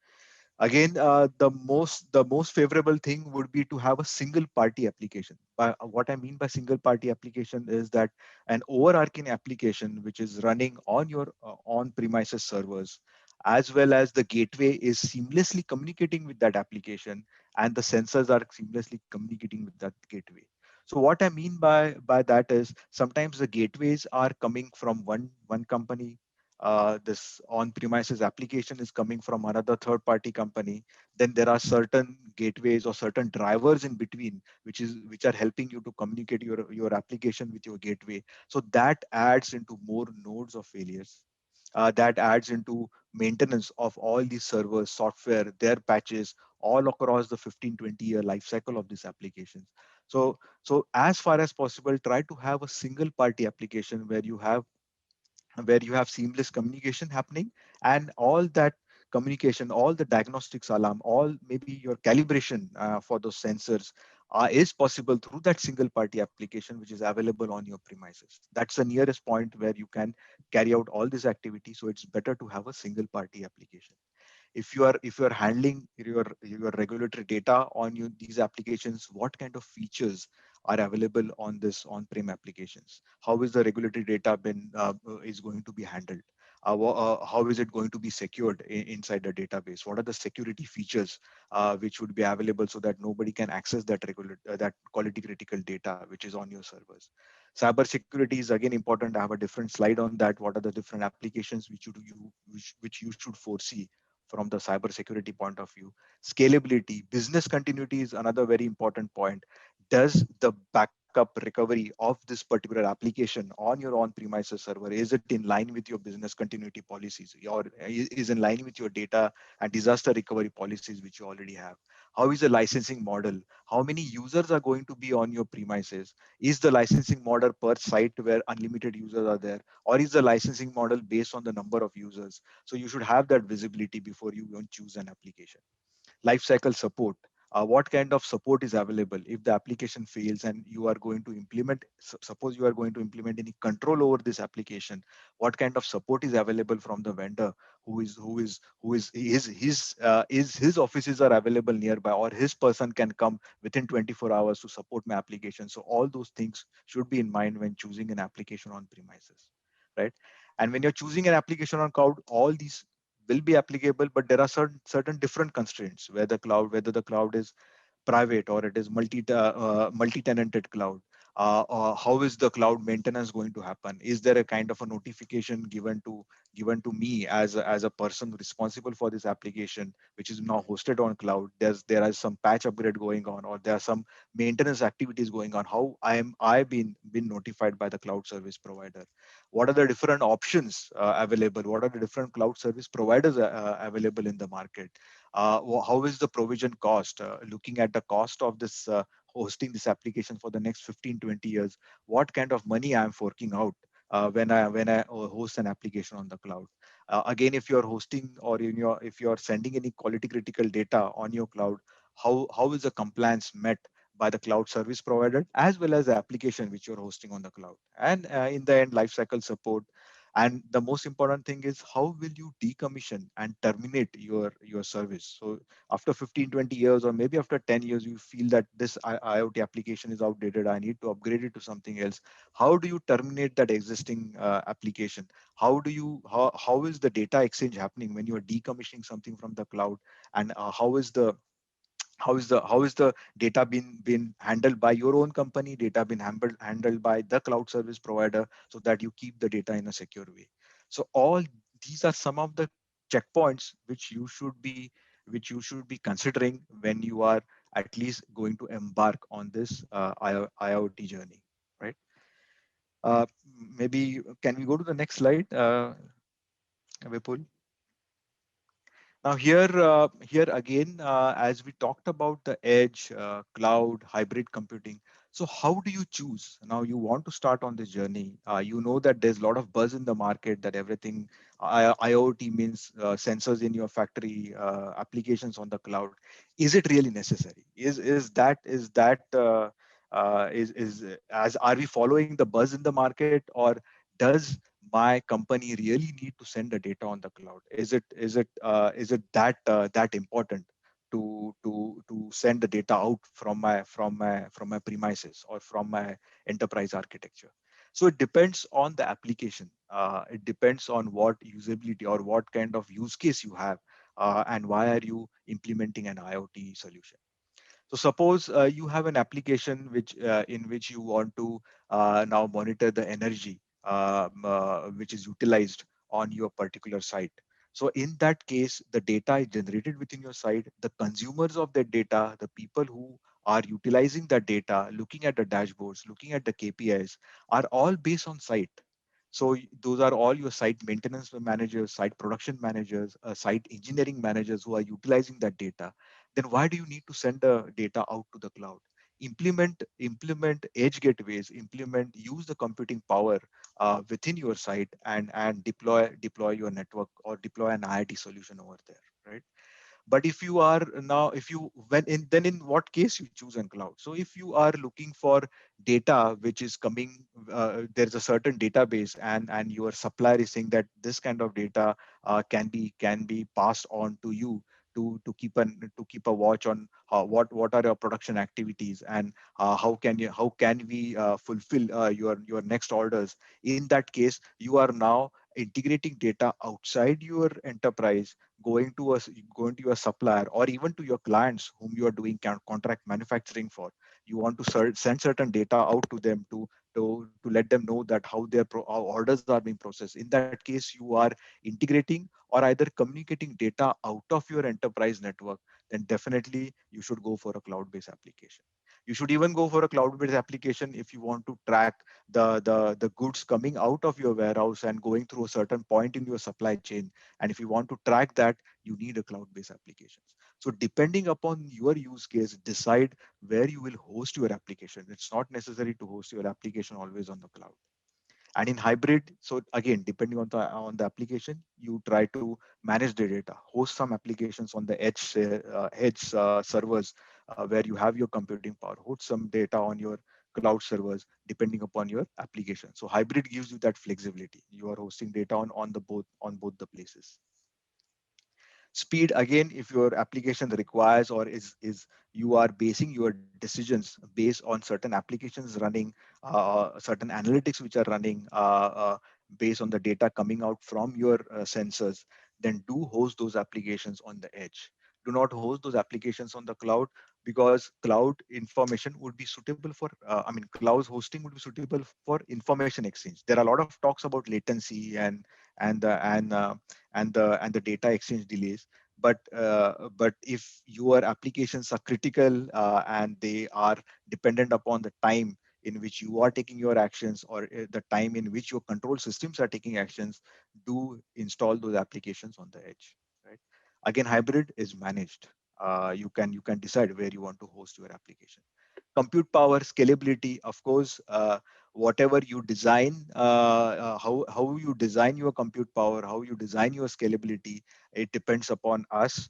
Again, the most favorable thing would be to have a single party application. What I mean by single party application is that an overarching application which is running on your on premises servers, as well as the gateway is seamlessly communicating with that application, and the sensors are seamlessly communicating with that gateway. So what I mean by that is sometimes the gateways are coming from one company, this on-premises application is coming from another third-party company. Then there are certain gateways or certain drivers in between, which are helping you to communicate your application with your gateway. So that adds into more nodes of failures. That adds into maintenance of all these servers, software, their patches, all across the 15-20 year life cycle of these applications. So as far as possible, try to have a single party application where you have seamless communication happening, and all that communication, all the diagnostics alarm, all maybe your calibration for those sensors is possible through that single party application which is available on your premises. That's the nearest point where you can carry out all this activity. So it's better to have a single party application. If you are handling your regulatory data on these applications, what kind of features are available on this on-prem applications? How is the regulatory data been is going to be handled? How is it going to be secured inside the database? What are the security features which would be available so that nobody can access that quality critical data which is on your servers? Cyber security is again important. I have a different slide on that. What are the different applications which you should foresee from the cyber security point of view? Scalability, business continuity is another very important point. Does the backup recovery of this particular application on your on-premises server, is it in line with your business continuity policies, or is in line with your data and disaster recovery policies which you already have? How is the licensing model? How many users are going to be on your premises? Is the licensing model per site where unlimited users are there, or is the licensing model based on the number of users? So you should have that visibility before you even choose an application. Lifecycle support. What kind of support is available if the application fails and you are going to implement, suppose you are going to implement any control over this application? What kind of support is available from the vendor? Who is his offices are available nearby, or his person can come within 24 hours to support my application? So all those things should be in mind when choosing an application on premises, right? And when you're choosing an application on cloud, all these will be applicable, but there are certain different constraints whether the cloud is private or it is multi-tenanted cloud. How is the cloud maintenance going to happen? Is there a kind of a notification given to me as a person responsible for this application, which is now hosted on cloud? There is some patch upgrade going on, or there are some maintenance activities going on. How I been notified by the cloud service provider? What are the different options available? What are the different cloud service providers available in the market? How is the provision cost? Looking at the cost of this hosting this application for the next 15-20 years, what kind of money I am forking out when I host an application on the cloud? Again, if you're hosting or if you're sending any quality critical data on your cloud, how is the compliance met by the cloud service provider as well as the application which you're hosting on the cloud, and in the end lifecycle support. And the most important thing is how will you decommission and terminate your service. So after 15-20 years, or maybe after 10 years, you feel that this IoT application is outdated, I need to upgrade it to something else. How do you terminate that existing application? How is the data exchange happening when you are decommissioning something from the cloud? And how is the data been handled by your own company, data been handled by the cloud service provider, so that you keep the data in a secure way. So all these are some of the checkpoints which you should be considering when you are at least going to embark on this IoT journey, right? uh, Maybe can we go to the next slide, Vipul? Now here again, as we talked about the edge, cloud, hybrid computing. So how do you choose? Now you want to start on this journey. You know that there's a lot of buzz in the market that everything IoT means sensors in your factory, applications on the cloud. Is it really necessary? Is as are we following the buzz in the market, or does my company really need to send the data on the cloud? Is it that important to send the data out from my premises or from my enterprise architecture? So it depends on the application. It depends on what usability or what kind of use case you have, and why are you implementing an IoT solution. So suppose you have an application in which you want to now monitor the energy which is utilized on your particular site. So in that case, the data is generated within your site. The consumers of that data, the people who are utilizing that data, looking at the dashboards, looking at the KPIs, are all based on site. So those are all your site maintenance managers, site production managers, site engineering managers who are utilizing that data. Then why do you need to send the data out to the cloud? Implement edge gateways, use the computing power within your site, and deploy your network or deploy an IoT solution over there, right? But if you are now if you when in then in what case you choose on cloud? So if you are looking for data which is coming, there's a certain database, and your supplier is saying that this kind of data can be passed on to you to keep a watch on what are your production activities, and how can we fulfill your next orders. In that case, you are now integrating data outside your enterprise, going to your supplier or even to your clients whom you are doing contract manufacturing for. You want to send certain data out to them to let them know that how orders are being processed. In that case, you are integrating or either communicating data out of your enterprise network. Then definitely you should go for a cloud-based application. You should even go for a cloud-based application if you want to track the goods coming out of your warehouse and going through a certain point in your supply chain. And if you want to track that, you need a cloud-based applications. So depending upon your use case, decide where you will host your application. It's not necessary to host your application always on the cloud. And in hybrid, so again, depending on the application, you try to manage the data, host some applications on the edge servers where you have your computing power, host some data on your cloud servers, depending upon your application. So hybrid gives you that flexibility. You are hosting data on both the places. Speed, again, if your application requires or is you are basing your decisions based on certain applications running, certain analytics which are running based on the data coming out from your sensors, then do host those applications on the edge. Do not host those applications on the cloud, because cloud information would be suitable for cloud hosting would be suitable for information exchange. There are a lot of talks about latency and the and the data exchange delays. But if your applications are critical, and they are dependent upon the time in which you are taking your actions, or the time in which your control systems are taking actions, do install those applications on the edge, right? Again, hybrid is managed. You can decide where you want to host your application. Compute power, scalability, of course. whatever you design, how you design your compute power, how you design your scalability, it depends upon us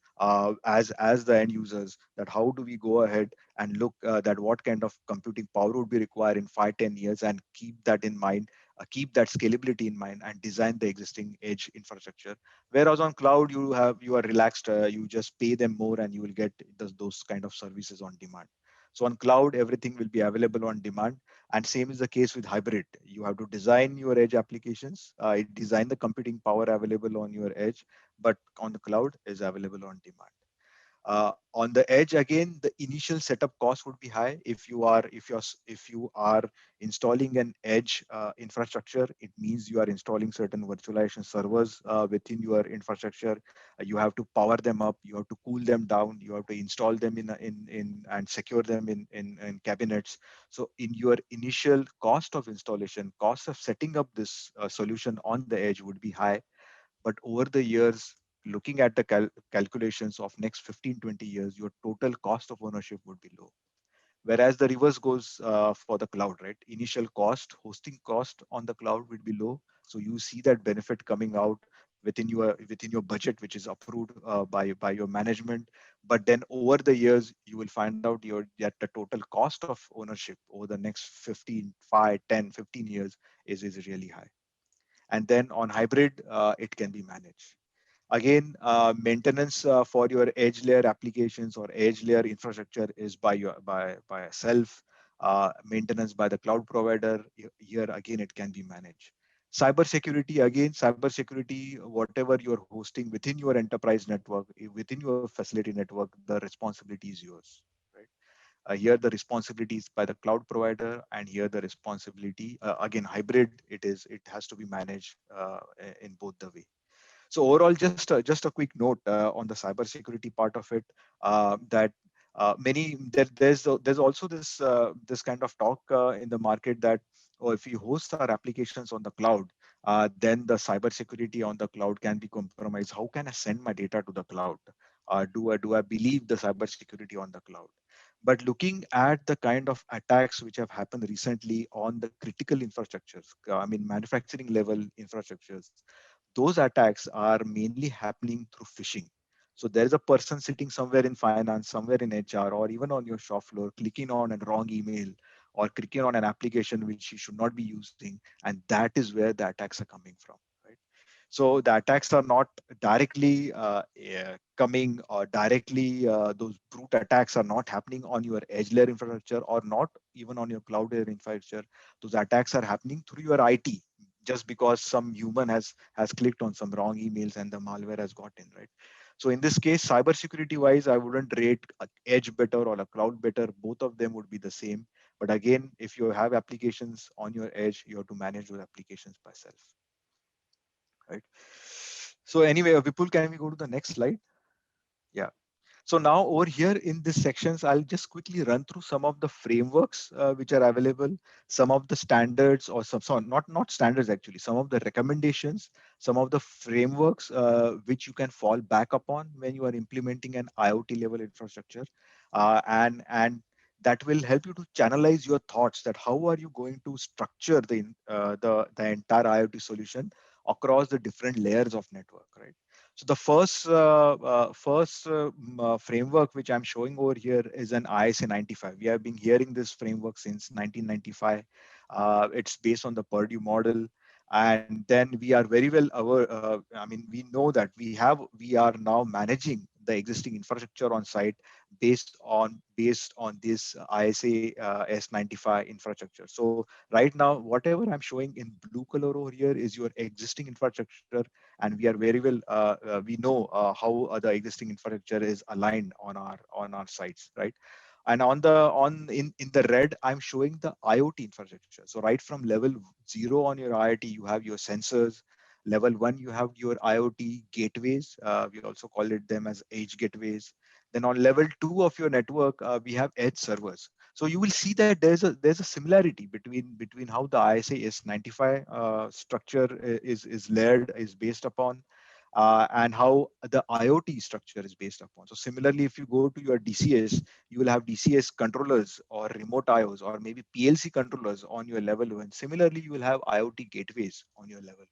as the end users, that how do we go ahead and look that what kind of computing power would be required in 5-10 years, and keep that in mind, keep that scalability in mind, and design the existing edge infrastructure. Whereas on cloud, you are relaxed, you just pay them more and you will get those kind of services on demand. So on cloud, everything will be available on demand. And same is the case with hybrid. You have to design your edge applications, design the computing power available on your edge, but on the cloud is available on demand. On the edge, again, the initial setup cost would be high. If you are installing an edge infrastructure, it means you are installing certain virtualization servers within your infrastructure. You have to power them up, you have to cool them down, you have to install them in and secure them in cabinets. So in your initial cost of installation, cost of setting up this solution on the edge would be high. But over the years, looking at the calculations of next 15-20 years, your total cost of ownership would be low. Whereas the reverse goes for the cloud, right? Initial cost, hosting cost on the cloud would be low. So you see that benefit coming out within your budget, which is approved by your management. But then over the years, you will find out that the total cost of ownership over the next 15, 5, 10, 15 years is really high. And then on hybrid, it can be managed. Again, maintenance for your edge layer applications or edge layer infrastructure is by yourself. Maintenance by the cloud provider. Here again, it can be managed. Cybersecurity, again, cybersecurity, whatever you're hosting within your enterprise network, within your facility network, the responsibility is yours, right? Here the responsibility is by the cloud provider, and here the responsibility, again, hybrid, it has to be managed in both the way. So overall, just a quick note on the cybersecurity part of it, that there's also this kind of talk in the market that, oh, if we host our applications on the cloud, then the cybersecurity on the cloud can be compromised. How can I send my data to the cloud? Do I believe the cybersecurity on the cloud? But looking at the kind of attacks which have happened recently on the critical infrastructures, I mean manufacturing level infrastructures, those attacks are mainly happening through phishing. So there is a person sitting somewhere in finance, somewhere in HR, or even on your shop floor, clicking on a wrong email or clicking on an application which you should not be using, and that is where the attacks are coming from, right? So the attacks are not directly coming, or directly those brute attacks are not happening on your edge layer infrastructure, or not even on your cloud layer infrastructure. Those attacks are happening through your IT, just because some human has clicked on some wrong emails and the malware has got in, right? So in this case, cybersecurity wise, I wouldn't rate a edge better or a cloud better. Both of them would be the same. But again, if you have applications on your edge, you have to manage those applications by self, right? So anyway, Vipul, can we go to the next slide? Yeah. So now over here in this sections, I'll just quickly run through some of the frameworks which are available, some of the standards, or not standards actually, some of the recommendations, some of the frameworks which you can fall back upon when you are implementing an IoT level infrastructure, and that will help you to channelize your thoughts, that how are you going to structure the entire IoT solution across the different layers of network, right? So the first framework which I'm showing over here is an ISA 95. We have been hearing this framework since 1995. It's based on the Purdue model, and then we are very well aware. I mean, we know that we are now managing the existing infrastructure on site based on this ISA S95 infrastructure. So right now, whatever I'm showing in blue color over here is your existing infrastructure, and we are very well we know how the existing infrastructure is aligned on our sites, right? And in the red, I'm showing the IoT infrastructure. So right from level 0 on your IoT, you have your sensors. Level 1, you have your IoT gateways. We also call it them as edge gateways. Then on level 2 of your network, we have edge servers. So you will see that there's a similarity between how the ISA is 95 structure is layered, is based upon. and how the IoT structure is based upon. So similarly, if you go to your DCS, you will have DCS controllers or remote IOs or maybe PLC controllers on your level 1. Similarly, you will have IoT gateways on your level 1.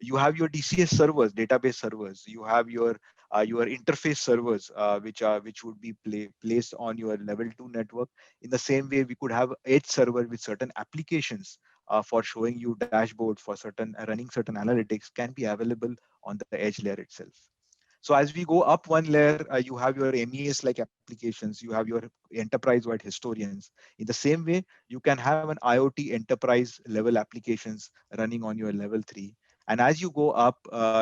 You have your DCS servers, database servers. You have your interface servers, which would be placed on your level 2 network. In the same way, we could have edge server with certain applications for showing you dashboard for certain running certain analytics can be available on the edge layer itself. So as we go up one layer, you have your MES like applications, you have your enterprise wide historians. In the same way, you can have an IoT enterprise level applications running on your level 3. And as you go up,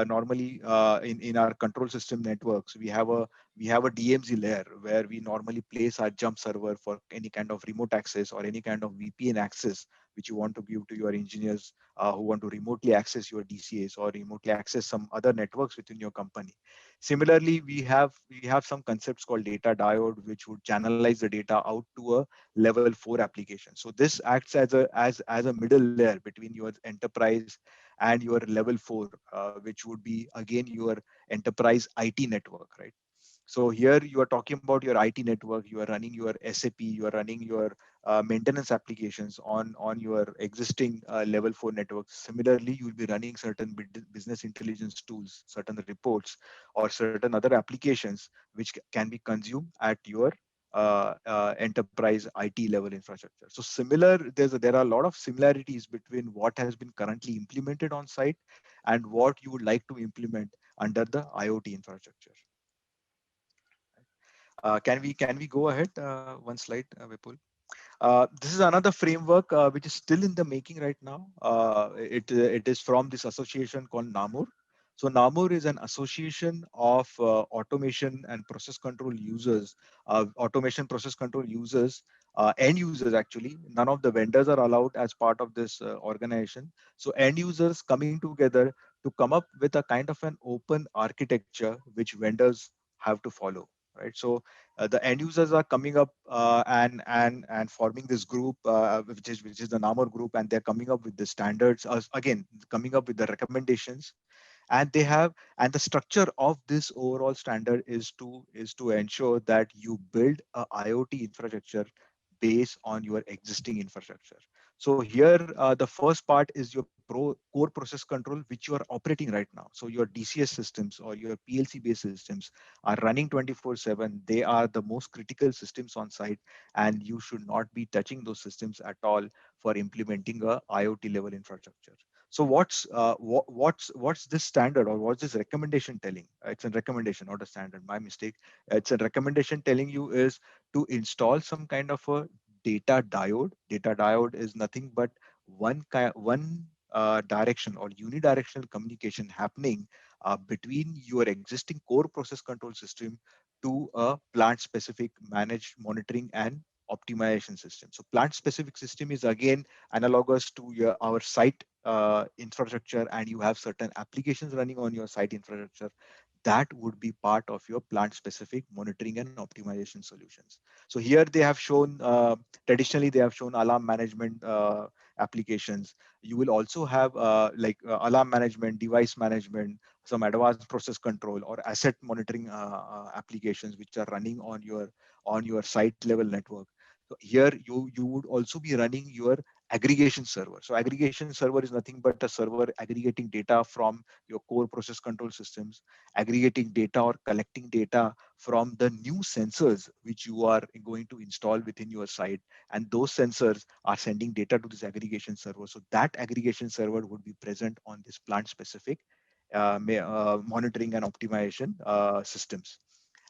normally in our control system networks, we have a DMZ layer where we normally place our jump server for any kind of remote access or any kind of VPN access which you want to give to your engineers who want to remotely access your DCAs or remotely access some other networks within your company. Similarly, we have some concepts called data diode, which would channelize the data out to a level 4 application. So this acts as a middle layer between your enterprise and your level 4, which would be again your enterprise IT network, right? So here you are talking about your IT network, you are running your SAP, you are running your maintenance applications on your existing level 4 networks. Similarly, you will be running certain business intelligence tools, certain reports, or certain other applications which can be consumed at your enterprise IT level infrastructure. So similar, there are a lot of similarities between what has been currently implemented on site and what you would like to implement under the IoT infrastructure. Can we go ahead one slide, Vipul? This is another framework which is still in the making right now. It is from this association called NAMUR. So NAMUR is an association of automation and process control users, end users actually. None of the vendors are allowed as part of this organization. So end users coming together to come up with a kind of an open architecture which vendors have to follow, right? So the end users are coming up and forming this group, which is the NAMUR group, and they're coming up with the standards. Again, coming up with the recommendations, and the structure of this overall standard is to ensure that you build a IoT infrastructure based on your existing infrastructure. So here, the first part is your core process control, which you are operating right now. So your DCS systems or your PLC-based systems are running 24/7. They are the most critical systems on site, and you should not be touching those systems at all for implementing a IoT level infrastructure. So what's this standard or what's this recommendation telling? It's a recommendation, not a standard. My mistake. It's a recommendation telling you is to install some kind of a data diode. Data diode is nothing but one direction or unidirectional communication happening between your existing core process control system to a plant specific managed monitoring and optimization system. So plant specific system is again analogous to our site infrastructure, and you have certain applications running on your site infrastructure that would be part of your plant specific monitoring and optimization solutions. So here they have shown, traditionally they have shown alarm management applications. You will also have alarm management, device management, some advanced process control or asset monitoring applications which are running on your site level network. So here you would also be running your aggregation server. So aggregation server is nothing but a server aggregating data from your core process control systems, aggregating data or collecting data from the new sensors which you are going to install within your site. And those sensors are sending data to this aggregation server. So that aggregation server would be present on this plant specific monitoring and optimization systems.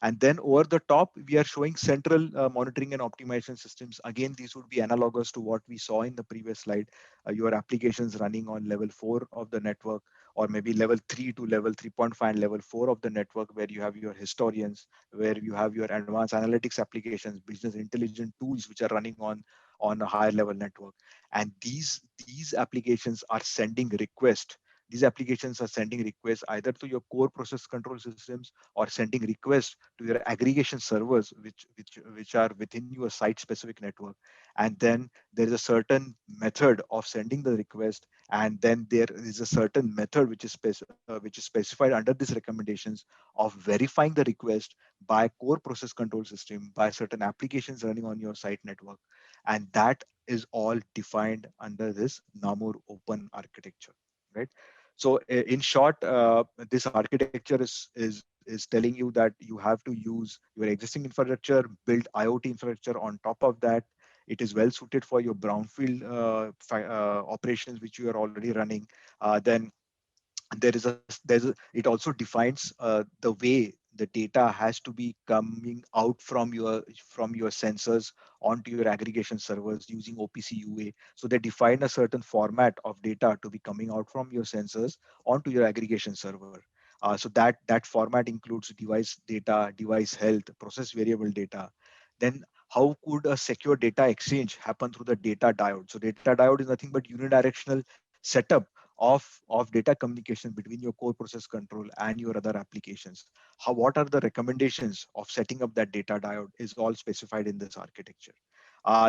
And then over the top, we are showing central monitoring and optimization systems. Again, these would be analogous to what we saw in the previous slide. Your applications running on level 4 of the network, or maybe level 3 to level 3.5 and level 4 of the network, where you have your historians, where you have your advanced analytics applications, business intelligence tools, which are running on a higher level network. And these applications are sending requests These applications are sending requests either to your core process control systems or sending requests to your aggregation servers, which are within your site specific network. And then there is a certain method of sending the request, and then there is a certain method which is specified under these recommendations of verifying the request by core process control system, by certain applications running on your site network. And that is all defined under this Namur open architecture, right? So in short, this architecture is telling you that you have to use your existing infrastructure, build IoT infrastructure on top of that. It is well suited for your brownfield operations which you are already running. Then it also defines the way the data has to be coming out from your sensors onto your aggregation servers using OPC UA. So they define a certain format of data to be coming out from your sensors onto your aggregation server. So that format includes device data, device health, process variable data. Then how could a secure data exchange happen through the data diode? So data diode is nothing but unidirectional setup of data communication between your core process control and your other applications. What are the recommendations of setting up that data diode is all specified in this architecture.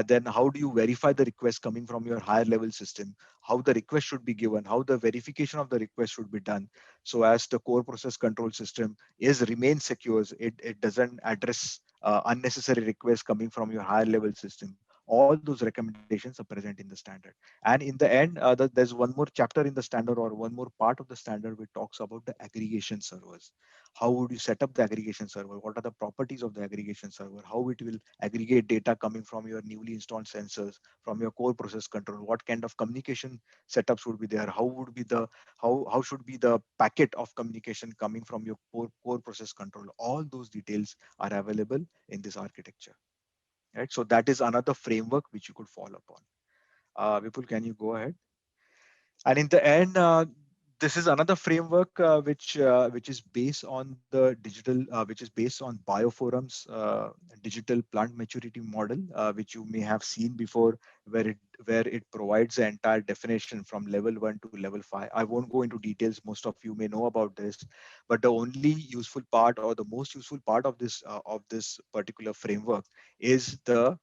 Then how do you verify the request coming from your higher level system? How the request should be given, how the verification of the request should be done, so as the core process control system is remain secure, it doesn't address unnecessary requests coming from your higher level system. All those recommendations are present in the standard. And in the end, there's one more chapter in the standard, or one more part of the standard, which talks about the aggregation servers. How would you set up the aggregation server? What are the properties of the aggregation server? How it will aggregate data coming from your newly installed sensors, from your core process control? What kind of communication setups would be there? How would be the how should be the packet of communication coming from your core process control? All those details are available in this architecture. Right. So that is another framework which you could follow upon. Vipul, can you go ahead? And in the end, this is another framework which is based on the digital, which is based on Bioforum's digital plant maturity model, which you may have seen before, where it provides the entire definition from level 1 to level 5. I won't go into details. Most of you may know about this, but the only useful part, or the most useful part of this particular framework is the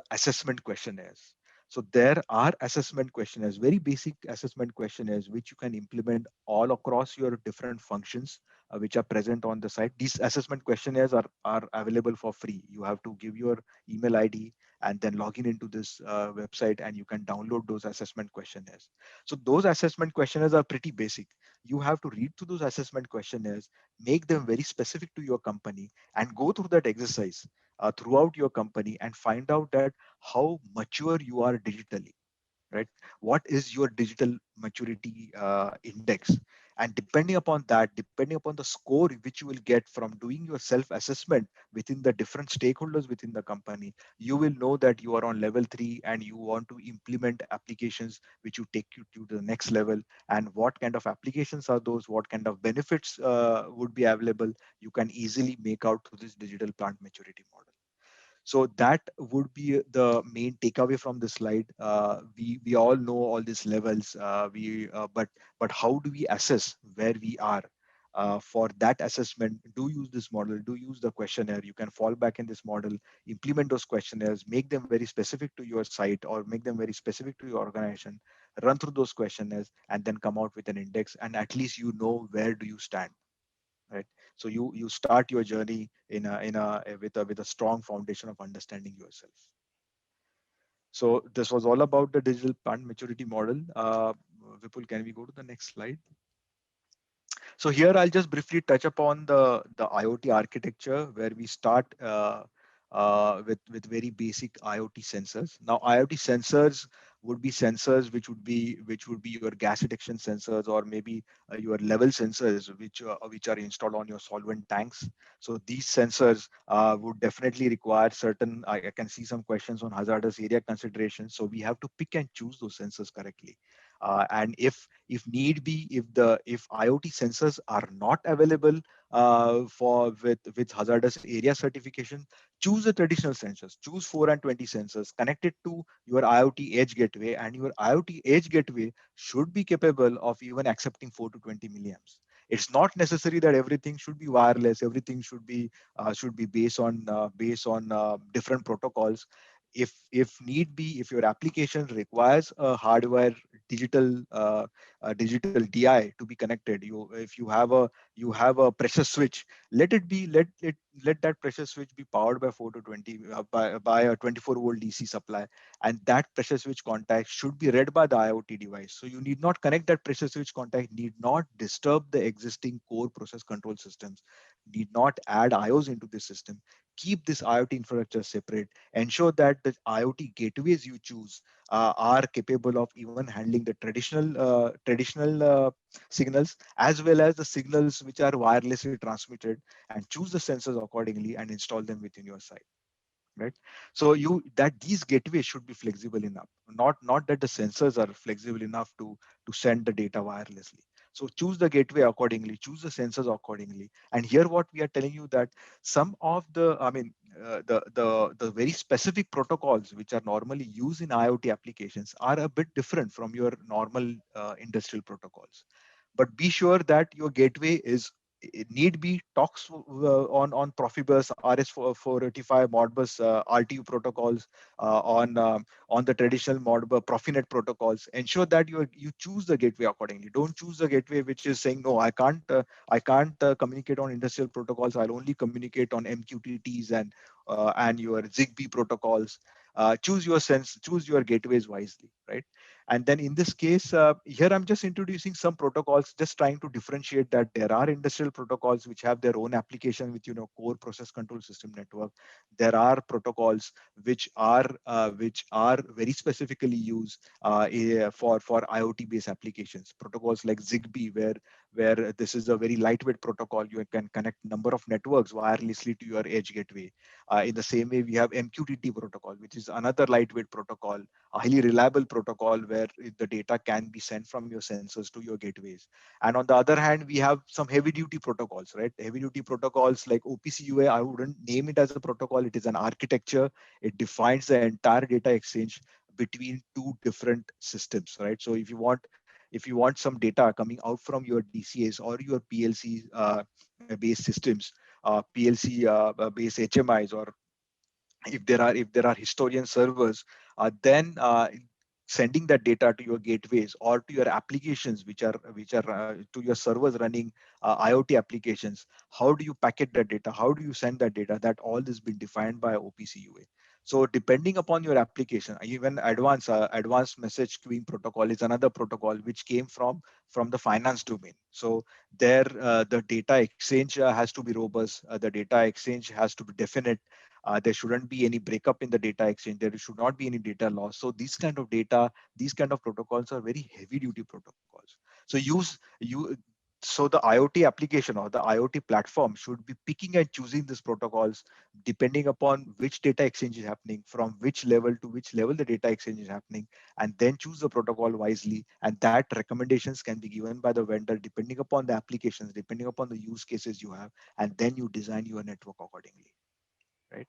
assessment questionnaires. So there are assessment questionnaires, very basic assessment questionnaires, which you can implement all across your different functions, which are present on the site. These assessment questionnaires are available for free. You have to give your email ID and then log in into this website, and you can download those assessment questionnaires. So those assessment questionnaires are pretty basic. You have to read through those assessment questionnaires, make them very specific to your company, and go through that exercise throughout your company and find out that how mature you are digitally, right? What is your digital maturity index? And depending upon that, depending upon the score which you will get from doing your self assessment within the different stakeholders within the company, you will know that you are on level 3 and you want to implement applications which will take you to the next level. And what kind of applications are those? What kind of benefits would be available? You can easily make out through this digital plant maturity model. So that would be the main takeaway from the slide. We all know all these levels. But how do we assess where we are? For that assessment, do use this model, do use the questionnaire. You can fall back in this model, implement those questionnaires, make them very specific to your site or make them very specific to your organization, run through those questionnaires, and then come out with an index. And at least you know where do you stand, right? So you start your journey with a strong foundation of understanding yourself. So this was all about the digital plant maturity model. Vipul, can we go to the next slide? So here I'll just briefly touch upon the IoT architecture, where we start with very basic IoT sensors. Now IoT sensors would be sensors which would be your gas detection sensors, or maybe your level sensors which are installed on your solvent tanks. So these sensors would definitely require certain. I can see some questions on hazardous area considerations. So we have to pick and choose those sensors correctly. And if need be, if IoT sensors are not available for with hazardous area certification, choose the traditional sensors. Choose 4 and 20 sensors, connect it to your IoT edge gateway, and your IoT edge gateway should be capable of even accepting 4 to 20 milliamps. It's not necessary that everything should be wireless. Everything should be based on different protocols. If need be, if your application requires a hardware digital digital DI to be connected, if you have a pressure switch, let that pressure switch be powered by 4 to 20 by a 24-volt DC supply, and that pressure switch contact should be read by the IoT device. So you need not connect that pressure switch contact, need not disturb the existing core process control systems, need not add IOs into the system. Keep this IoT infrastructure separate. Ensure that the IoT gateways you choose are capable of even handling the traditional signals, as well as the signals which are wirelessly transmitted, and choose the sensors accordingly and install them within your site. Right. So these gateways should be flexible enough, not that the sensors are flexible enough to send the data wirelessly. So choose the gateway accordingly, choose the sensors accordingly. And here what we are telling you, that some of the, I mean, the very specific protocols which are normally used in IoT applications are a bit different from your normal industrial protocols. But be sure that your gateway is, it need be, talks on Profibus, RS485, Modbus, RTU protocols, on the traditional Modbus Profinet protocols. Ensure that you choose the gateway accordingly. Don't choose the gateway which is saying, no, I can't communicate on industrial protocols. I'll only communicate on MQTTs and your Zigbee protocols. Choose your gateways wisely, right? And then in this case, here I'm just introducing some protocols, just trying to differentiate that there are industrial protocols which have their own application with, core process control system network. There are protocols which are very specifically used for IoT based applications. Protocols like Zigbee, where this is a very lightweight protocol. You can connect number of networks wirelessly to your edge gateway. In the same way, we have MQTT protocol, which is another lightweight protocol, a highly reliable protocol where the data can be sent from your sensors to your gateways. And on the other hand, we have some heavy duty protocols, right? Heavy duty protocols like OPC UA, I wouldn't name it as a protocol. It is an architecture. It defines the entire data exchange between two different systems, right? So if you want some data coming out from your DCAs or your PLC based systems, PLC based HMIs, or if there are historian servers, then sending that data to your gateways or to your applications which are to your servers running IoT applications. How do you packet that data? How do you send that data? That all is been defined by OPC UA. So depending upon your application, even advanced message queuing protocol is another protocol which came from the finance domain. So there the data exchange has to be robust. The data exchange has to be definite. There shouldn't be any breakup in the data exchange. There should not be any data loss. So these kind of protocols are very heavy duty protocols. So so the IoT application or the IoT platform should be picking and choosing these protocols depending upon which data exchange is happening, from which level to which level the data exchange is happening, and then choose the protocol wisely. And that recommendations can be given by the vendor depending upon the applications, depending upon the use cases you have, and then you design your network accordingly, right?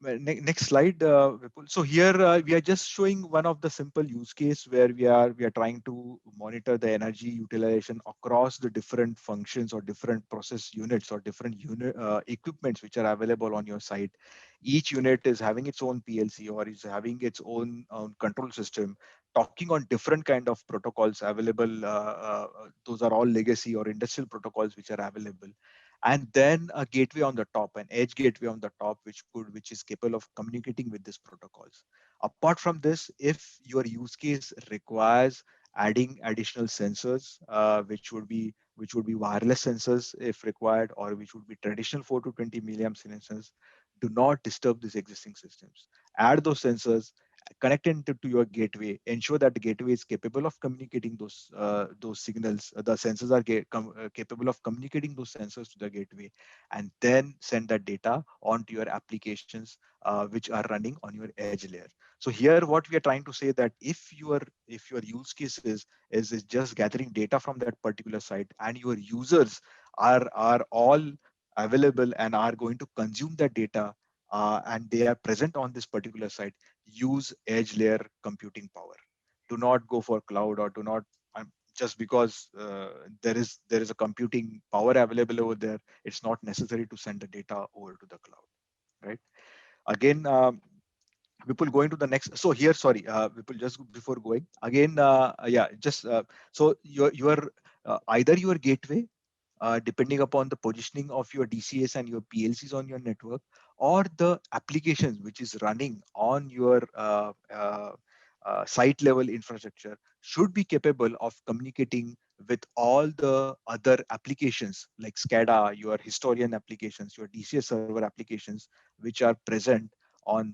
Next slide, Vipul. So here we are just showing one of the simple use case where we are trying to monitor the energy utilization across the different functions or different process units or different unit equipments which are available on your site. Each unit is having its own PLC or is having its own control system, talking on different kind of protocols available. Those are all legacy or industrial protocols which are available, and then a gateway on the top, an edge gateway on the top, which is capable of communicating with these protocols. Apart from this, if your use case requires adding additional sensors, which would be wireless sensors if required, or which would be traditional 4 to 20 milliamp sensors, do not disturb these existing systems. Add those sensors, connect it to your gateway, ensure that the gateway is capable of communicating those signals. The sensors are capable of communicating those sensors to the gateway, and then send that data onto your applications which are running on your edge layer. So here, what we are trying to say that if your use case is just gathering data from that particular site, and your users are all available and are going to consume that data, and they are present on this particular site, use edge layer computing power. Do not go for cloud, or do not just because there is a computing power available over there, it's not necessary to send the data over to the cloud, right? Again, Vipul, going to the next. So here, sorry, Vipul, just before going again, yeah, just so your either your gateway, depending upon the positioning of your DCS and your PLCs on your network, or the applications which is running on your site level infrastructure, should be capable of communicating with all the other applications like SCADA, your historian applications, your DCS server applications, which are present on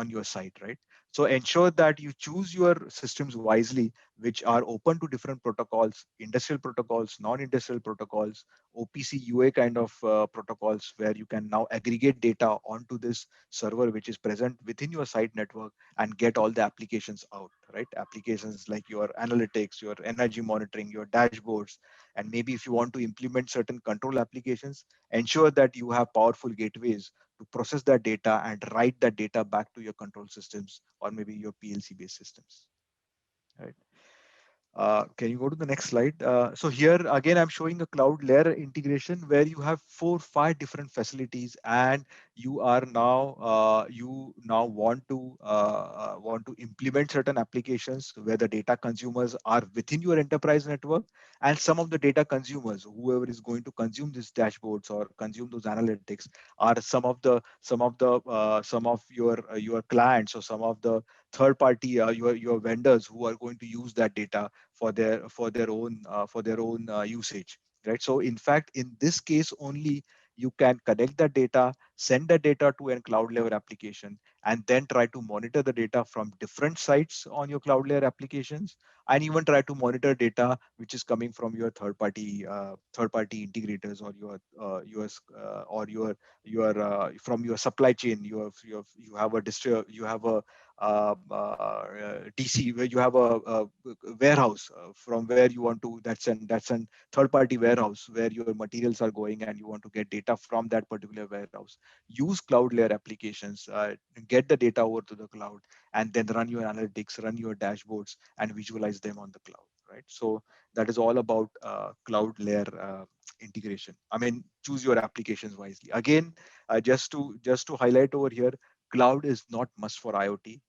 your site, right? So ensure that you choose your systems wisely, which are open to different protocols, industrial protocols, non-industrial protocols, OPC UA kind of protocols, where you can now aggregate data onto this server which is present within your site network and get all the applications out, right? Applications like your analytics, your energy monitoring, your dashboards, and maybe if you want to implement certain control applications, ensure that you have powerful gateways to process that data and write that data back to your control systems or maybe your PLC based systems, right? Can you go to the next slide? So here again, I'm showing a cloud layer integration where you have 4-5 different facilities, and you now want to implement certain applications where the data consumers are within your enterprise network, and some of the data consumers, whoever is going to consume these dashboards or consume those analytics, are some of your clients, or some of the third party your vendors who are going to use that data for their own usage, right? So in fact, in this case only, you can connect the data, send the data to a cloud layer application, and then try to monitor the data from different sites on your cloud layer applications, and even try to monitor data which is coming from your third party integrators, or your from your supply chain. You have a DC, where you have a warehouse from where you want to, that's an third party warehouse where your materials are going, and you want to get data from that particular warehouse. Use cloud layer applications, get the data over to the cloud, and then run your analytics, run your dashboards, and visualize them on the cloud, right? So that is all about cloud layer integration. I mean, choose your applications wisely. Again, just to highlight over here, cloud is not must for IoT.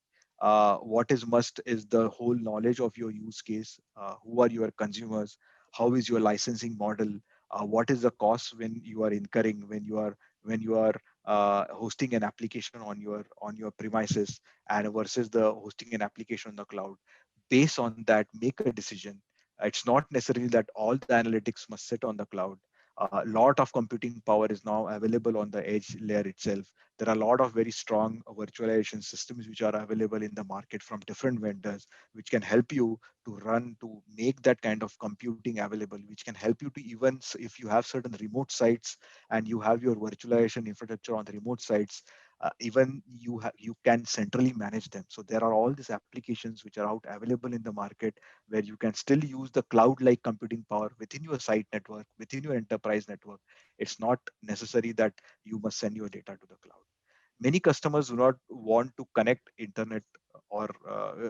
What is must is the whole knowledge of your use case. Who are your consumers? How is your licensing model? What is the cost when you are incurring, when you are hosting an application on your premises, and versus the hosting an application on the cloud? Based on that, make a decision. It's not necessarily that all the analytics must sit on the cloud. A lot of computing power is now available on the edge layer itself. There are a lot of very strong virtualization systems which are available in the market from different vendors, which can help you to make that kind of computing available, which can help you to, even if you have certain remote sites and you have your virtualization infrastructure on the remote sites, even you can centrally manage them. So there are all these applications which are out available in the market, where you can still use the cloud like computing power within your site network, within your enterprise network. It's not necessary that you must send your data to the cloud. Many customers do not want to connect internet, or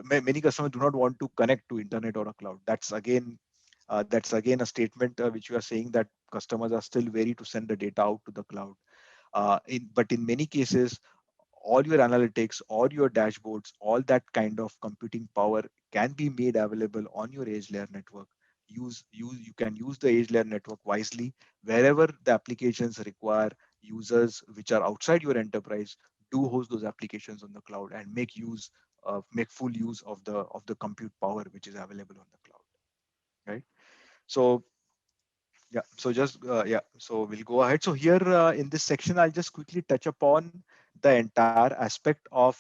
many customers do not want to connect to internet or a cloud. That's again a statement which you are saying, that customers are still wary to send the data out to the cloud. But in many cases, all your analytics, all your dashboards, all that kind of computing power can be made available on your edge layer network. You can use the edge layer network wisely wherever the applications require users which are outside your enterprise. Do host those applications on the cloud and make full use of the compute power which is available on the cloud, right? So yeah, so we'll go ahead. So here in this section, I'll just quickly touch upon the entire aspect of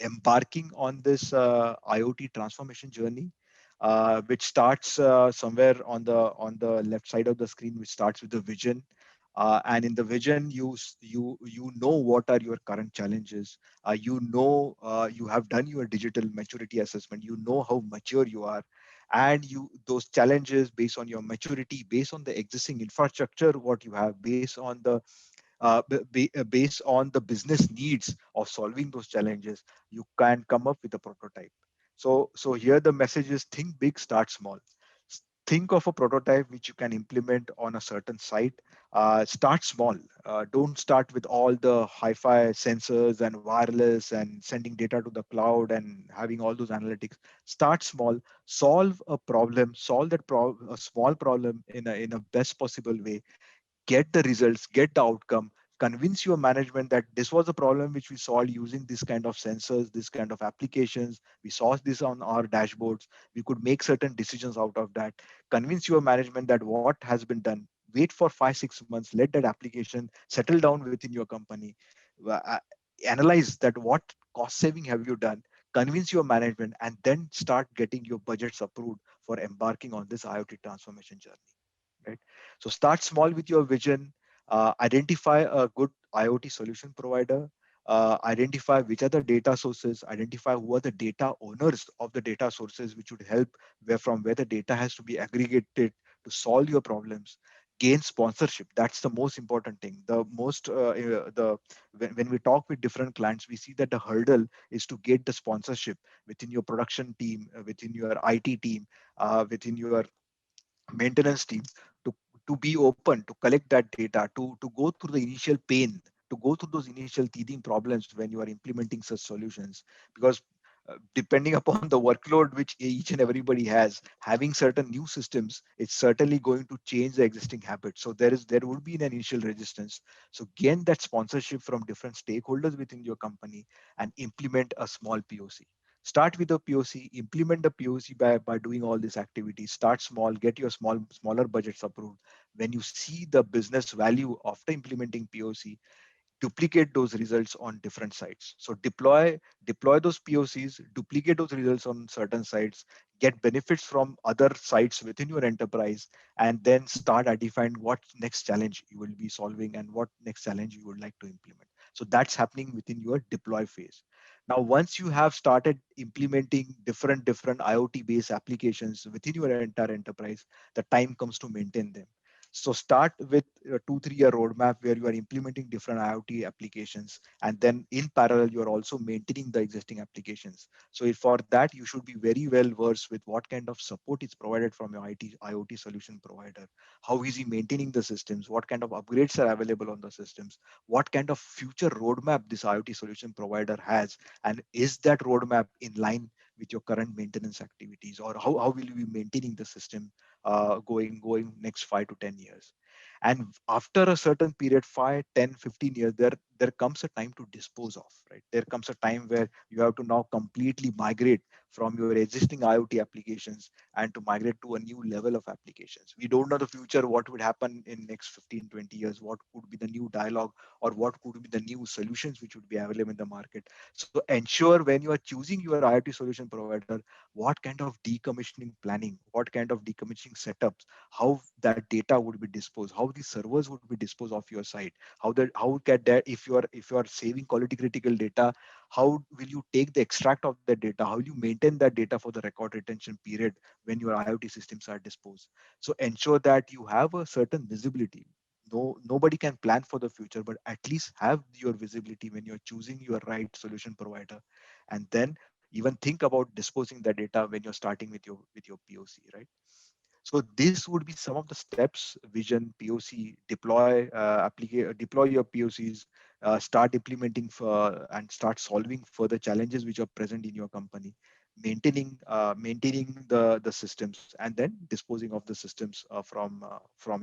embarking on this IoT transformation journey, which starts somewhere on the left side of the screen, which starts with the vision. And in the vision, you know what are your current challenges. You have done your digital maturity assessment. You know how mature you are, and you those challenges based on your maturity, based on the existing infrastructure, what you have, based on the business needs of solving those challenges, you can come up with a prototype. So here the message is: think big, start small. Think of a prototype which you can implement on a certain site. Start small. Don't start with all the hi-fi sensors and wireless and sending data to the cloud and having all those analytics. Start small. Solve a problem. Solve a small problem in a best possible way. Get the results, get the outcome, convince your management that this was a problem which we solved using this kind of sensors, this kind of applications. We saw this on our dashboards. We could make certain decisions out of that. Convince your management that what has been done. Wait for 5 6 months, let that application settle down within your company. Uh, Analyze that what cost saving have you done, convince your management, and then start getting your budgets approved for embarking on this IoT transformation journey, right? So start small with your vision, identify a good IoT solution provider, identify which are the data sources, identify who are the data owners of the data sources, which would help where the data has to be aggregated to solve your problems. Gain sponsorship. That's the most important thing. When we talk with different clients, we see that the hurdle is to get the sponsorship within your production team, within your IT team, within your maintenance team, to be open to collect that data, to go through the initial pain, to go through those initial teething problems when you are implementing such solutions. Because depending upon the workload which each and everybody has, having certain new systems, it's certainly going to change the existing habits. So there would be an initial resistance. So gain that sponsorship from different stakeholders within your company and implement a small POC. Start with a POC, implement the POC by doing all these activities. Start small, get your smaller budgets approved. When you see the business value after implementing POC, duplicate those results on different sites. So deploy those POCs, duplicate those results on certain sites, get benefits from other sites within your enterprise, and then start identifying what next challenge you will be solving and what next challenge you would like to implement. So that's happening within your deploy phase. Now, once you have started implementing different IoT based applications within your entire enterprise, the time comes to maintain them. So start with a 2 3 year roadmap where you are implementing different IoT applications, and then in parallel you are also maintaining the existing applications. So for that, you should be very well versed with what kind of support is provided from your IoT solution provider. How is he maintaining the systems? What kind of upgrades are available on the systems? What kind of future roadmap this IoT solution provider has, and is that roadmap in line with your current maintenance activities, or how will you be maintaining the system going next 5 to 10 years? And after a certain period, 5 10 15 years, there comes a time to dispose of, right? There comes a time where you have to now completely migrate from your existing IoT applications and to migrate to a new level of applications. We don't know the future, what would happen in next 15 20 years, what could be the new dialogue, or what could be the new solutions which would be available in the market. So ensure when you are choosing your IoT solution provider, what kind of decommissioning planning, what kind of decommissioning setups, how that data would be disposed, how the servers would be disposed of your site, how get that, if you are saving quality critical data, how will you take the extract of that data, how will you maintain that data for the record retention period when your IoT systems are disposed. So ensure that you have a certain visibility. Nobody can plan for the future, but at least have your visibility when you're choosing your right solution provider. And then even think about disposing the data when you're starting with your POC, right? So this would be some of the steps: vision, POC, deploy your POCs, start implementing and start solving further challenges which are present in your company, maintaining the systems, and then disposing of the systems from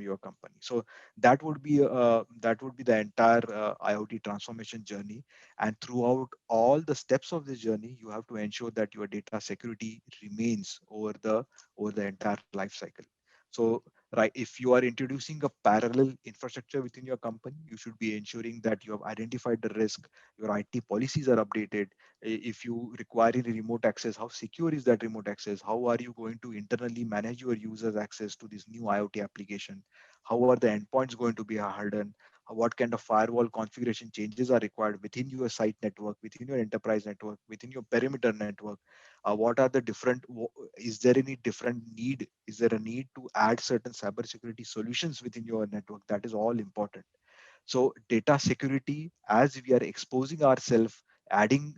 your company. So that would be the entire IoT transformation journey. And throughout all the steps of this journey, you have to ensure that your data security remains over the entire life cycle. So right? If you are introducing a parallel infrastructure within your company, you should be ensuring that you have identified the risk, your IT policies are updated. If you require any remote access, how secure is that remote access? How are you going to internally manage your users' access to this new IoT application? How are the endpoints going to be hardened? What kind of firewall configuration changes are required within your site network, within your enterprise network, within your perimeter network? What are the different, is there any different need? Is there a need to add certain cybersecurity solutions within your network? That is all important. So data security, as we are exposing ourselves, adding,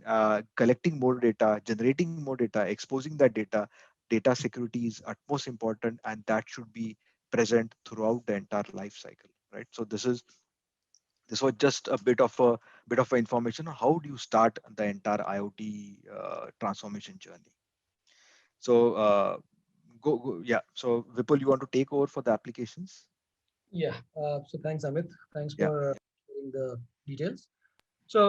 collecting more data, generating more data, exposing that data, data security is utmost important, and that should be present throughout the entire life cycle, right? So this was just a bit of information on how do you start the entire IoT transformation journey. So yeah. So Vipul, you want to take over for the applications? Yeah. So thanks, Amit. Thanks Yeah. for sharing the details. So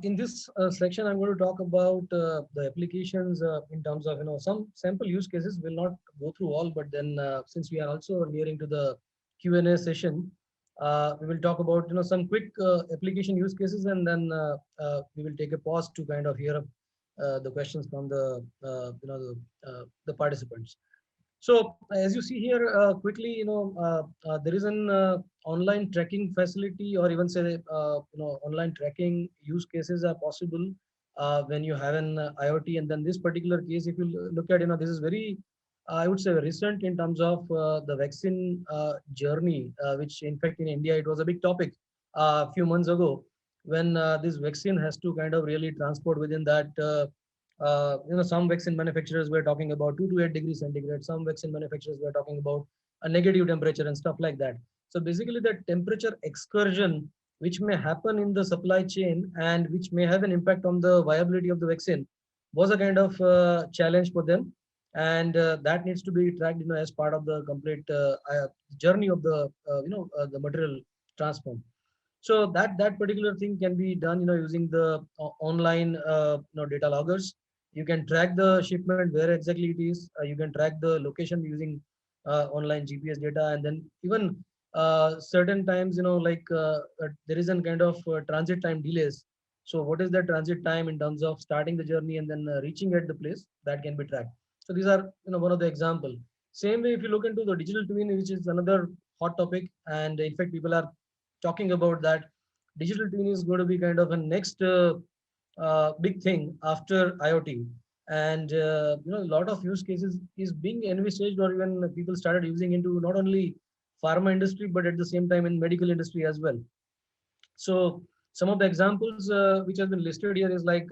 in this section, I'm going to talk about the applications in terms of some sample use cases. We'll not go through all, but then since we are also nearing to the Q&A session, we will talk about some quick application use cases, and then we will take a pause to kind of hear the questions from the the participants. So as you see here, quickly, there is an online tracking facility, or even say, online tracking use cases are possible when you have an IoT. And then this particular case, if you look at, this is very, I would say, recent in terms of the vaccine journey, which in fact in India it was a big topic a few months ago, when this vaccine has to kind of really transport within that. Some vaccine manufacturers were talking about 2 to 8 degrees centigrade. Some vaccine manufacturers were talking about a negative temperature and stuff like that. So basically, that temperature excursion, which may happen in the supply chain and which may have an impact on the viability of the vaccine, was a kind of challenge for them, and that needs to be tracked, as part of the complete journey of the the material transform. So that particular thing can be done, using the online data loggers. You can track the shipment where exactly it is. You can track the location using online GPS data, and then even certain times, there is a kind of transit time delays. So what is the transit time in terms of starting the journey and then reaching at the place, that can be tracked. So these are one of the example. Same way, if you look into the digital twin, which is another hot topic, and in fact people are talking about that digital twin is going to be kind of a next big thing after IoT. And a lot of use cases is being envisaged, or even people started using into not only pharma industry, but at the same time in medical industry as well. So some of the examples which have been listed here is like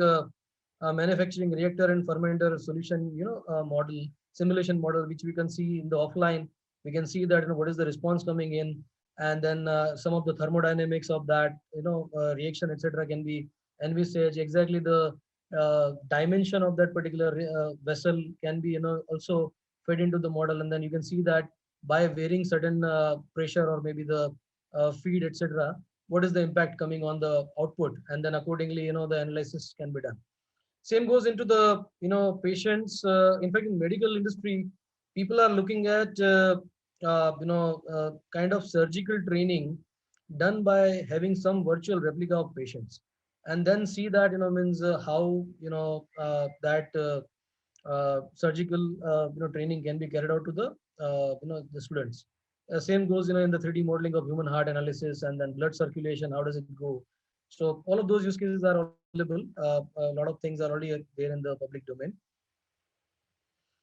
manufacturing reactor and fermenter solution, model, simulation model, which we can see in the offline. We can see that what is the response coming in, and then some of the thermodynamics of that, reaction, etc., can be envisaged. Exactly the dimension of that particular vessel can be, also fed into the model, and then you can see that by varying certain pressure or maybe the feed, etc., what is the impact coming on the output, and then accordingly, the analysis can be done. Same goes into the patients. In fact, in medical industry, people are looking at kind of surgical training done by having some virtual replica of patients, and then see that means how that surgical training can be carried out to the the students. Same goes in the 3D modeling of human heart analysis, and then blood circulation. How does it go? So all of those use cases are available. A lot of things are already there in the public domain.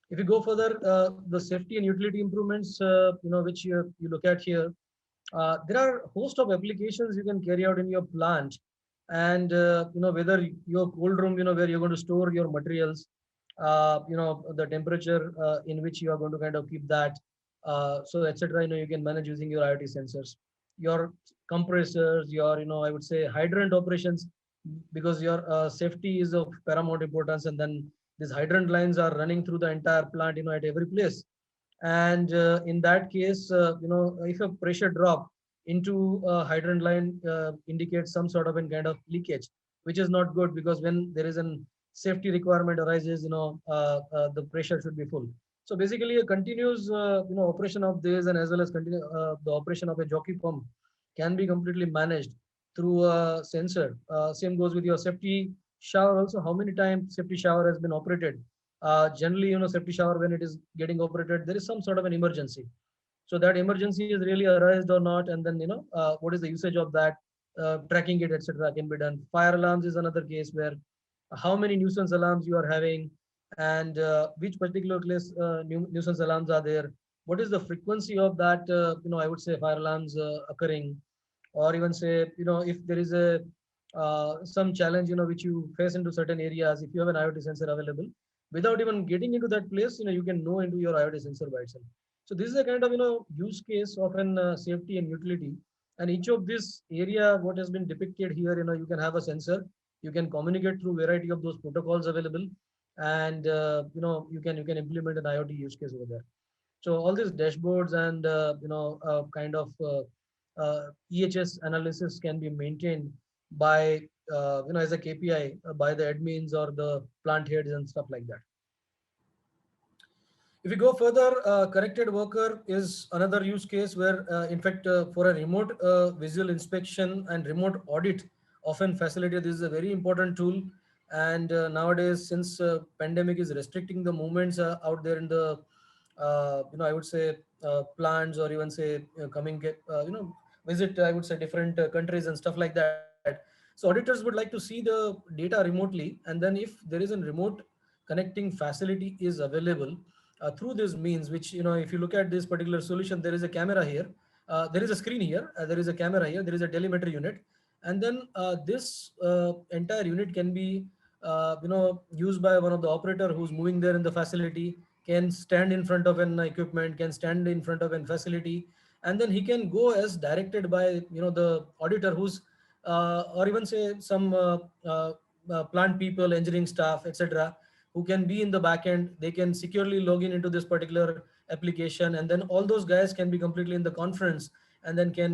If you go further, the safety and utility improvements, which you look at here, there are a host of applications you can carry out in your plant, and whether your cold room, where you're going to store your materials, the temperature in which you are going to kind of keep that, so etc. You can manage using your IoT sensors, your compressors, your I would say hydrant operations, because your safety is of paramount importance, and then these hydrant lines are running through the entire plant, at every place. And in that case, if a pressure drop into a hydrant line indicates some sort of a kind of leakage, which is not good, because when there is an safety requirement arises, the pressure should be full. So basically, a continuous operation of this, and as well as the operation of a jockey pump can be completely managed through a sensor. Same goes with your safety shower also. How many times safety shower has been operated? Generally, safety shower, when it is getting operated, there is some sort of an emergency. So that emergency is really arised or not, and then what is the usage of that, tracking it, etc. can be done. Fire alarms is another case where how many nuisance alarms you are having, and which particular place nuisance alarms are there. What is the frequency of that? I would say fire alarms occurring, or even say if there is a some challenge which you face into certain areas. If you have an IoT sensor available, without even getting into that place, you can know into your IoT sensor by itself. So this is a kind of use case of an safety and utility. And each of this area, what has been depicted here, you can have a sensor, you can communicate through variety of those protocols available, and you can implement an IoT use case over there. So all these dashboards and kind of EHS analysis can be maintained by as a KPI by the admins or the plant heads and stuff like that. If we go further, connected worker is another use case where, in fact, for a remote visual inspection and remote audit of an facility, this is a very important tool. And nowadays, since pandemic is restricting the movements out there in the, I would say, plants, or even say visit, I would say, different countries and stuff like that. So auditors would like to see the data remotely, and then if there is a remote connecting facility is available through this means, which if you look at this particular solution, there is a camera here, there is a screen here, there is a camera here, there is a telemetry unit, and then this entire unit can be used by one of the operator who's moving there in the facility, can stand in front of an equipment, can stand in front of an facility, and then he can go as directed by the auditor, who's or even say some plant people, engineering staff, etc., who can be in the back end. They can securely log in into this particular application, and then all those guys can be completely in the conference, and then can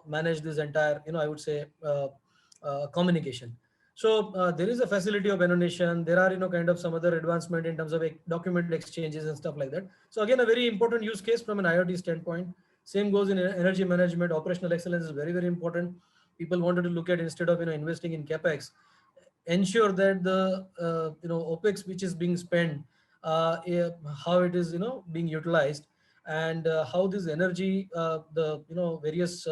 manage this entire I would say communication. So there is a facility of annotation. There are kind of some other advancement in terms of document exchanges and stuff like that. So again, a very important use case from an IoT standpoint. Same goes in energy management. Operational excellence is very, very important. People wanted to look at, instead of investing in capex, ensure that the opex which is being spent, how it is being utilized, and how this energy, the various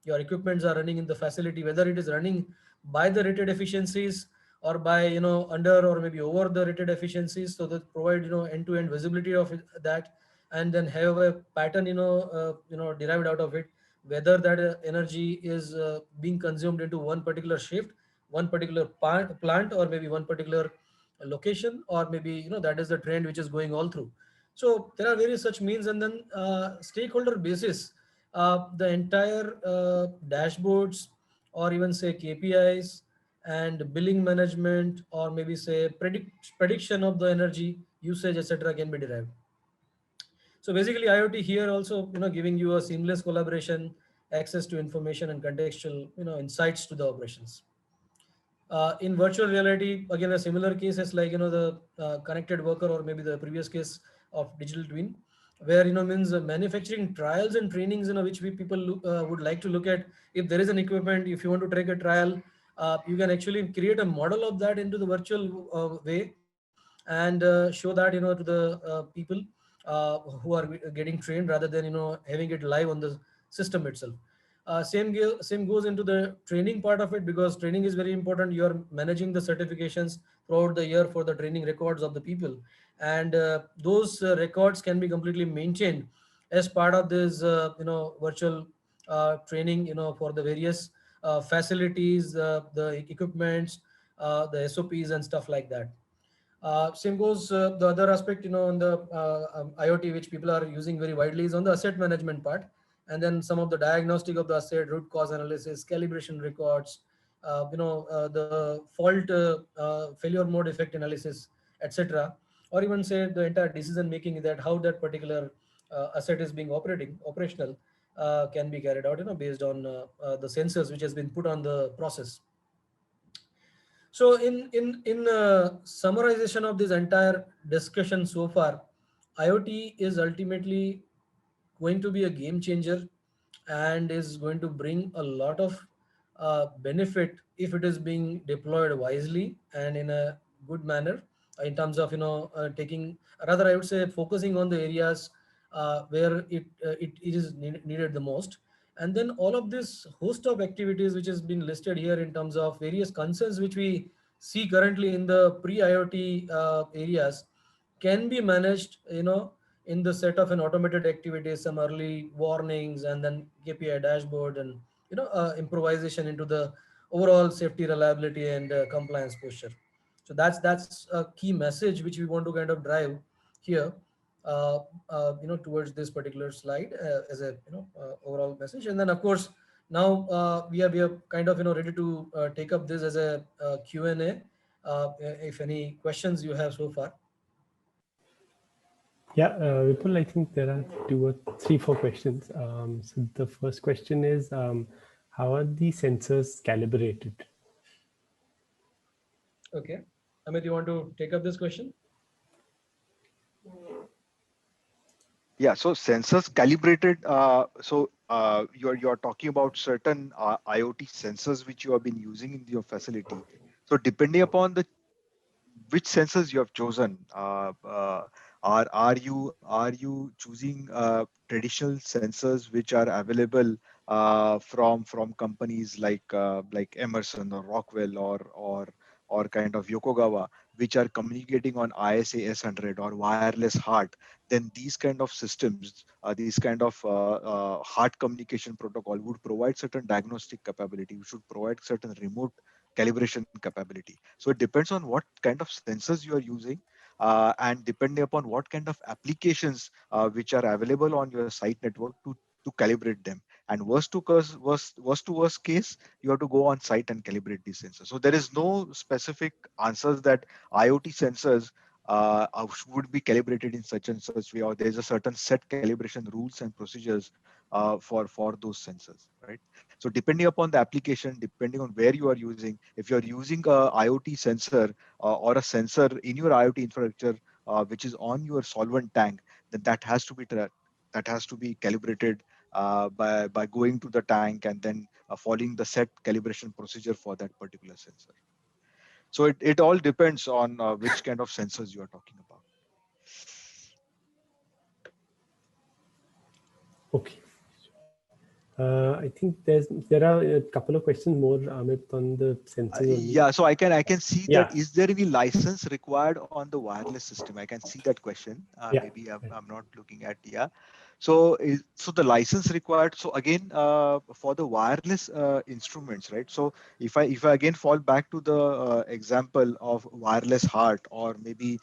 your equipments are running in the facility, whether it is running by the rated efficiencies or by under or maybe over the rated efficiencies, so that provide end-to-end visibility of that, and then have a pattern derived out of it, whether that energy is being consumed into one particular shift, one particular plant, or maybe one particular location, or maybe that is the trend which is going all through. So there are various such means, and then stakeholder basis, the entire dashboards, or even say KPIs and billing management, or maybe say prediction of the energy usage, etc., can be derived. So basically, IoT here also, giving you a seamless collaboration, access to information, and contextual, insights to the operations. In virtual reality, again, a similar case is like the connected worker, or maybe the previous case of digital twin, where means manufacturing trials and trainings, which we people would like to look at. If there is an equipment, if you want to take a trial, you can actually create a model of that into the virtual way, and show that to the people who are getting trained, rather than having it live on the system itself. Same goes into the training part of it, because training is very important. You are managing the certifications throughout the year for the training records of the people, and those records can be completely maintained as part of this virtual training for the various facilities, the equipments, the SOPs and stuff like that. Same goes the other aspect, on the IoT, which people are using very widely, is on the asset management part. And then some of the diagnostic of the asset, root cause analysis, calibration records, the fault failure mode effect analysis, etc. Or even say the entire decision making, that how that particular asset is being operational, can be carried out, based on the sensors which has been put on the process. So in summarization of this entire discussion so far, IoT is ultimately going to be a game changer and is going to bring a lot of benefit if it is being deployed wisely and in a good manner, in terms of taking, rather I would say, focusing on the areas where it is needed the most. And then all of this host of activities which has been listed here in terms of various concerns which we see currently in the pre-IoT areas can be managed, in the set of an automated activities, some early warnings, and then KPI dashboard, and improvisation into the overall safety, reliability, and compliance posture. So that's a key message which we want to kind of drive here, towards this particular slide, as a overall message. And then of course now we are kind of ready to take up this as a Q&A. If any questions you have so far. Yeah, Vipul, I think there are 2 or 3, 4 questions. So the first question is, how are the sensors calibrated? Okay. Amit, you want to take up this question? Yeah, so sensors calibrated. You're talking about certain IoT sensors which you have been using in your facility. So depending upon the which sensors you have chosen, are you choosing traditional sensors which are available from companies like Emerson or Rockwell or kind of Yokogawa, which are communicating on ISA S100 or wireless HART? Then these kind of systems, these kind of HART communication protocol would provide certain diagnostic capability, which should provide certain remote calibration capability. So it depends on what kind of sensors you are using, and depending upon what kind of applications which are available on your site network to calibrate them. And worst to worst case, you have to go on site and calibrate these sensors. So there is no specific answers that IoT sensors would be calibrated in such and such way, or there's a certain set calibration rules and procedures for those sensors, right? So depending upon the application, depending on where you are using, if you're using a IoT sensor or a sensor in your IoT infrastructure which is on your solvent tank, then that has to be calibrated by going to the tank and then following the set calibration procedure for that particular sensor. So it all depends on which kind of sensors you are talking about. Okay. I think there are a couple of questions more, Amit, on the sensors only. Yeah, so I can see Yeah. that. Is there any license required on the wireless system? I can see that question. Yeah. Maybe I'm not looking at. Yeah. So the license required. So again, for the wireless instruments, right? So if I again fall back to the example of wireless HART or maybe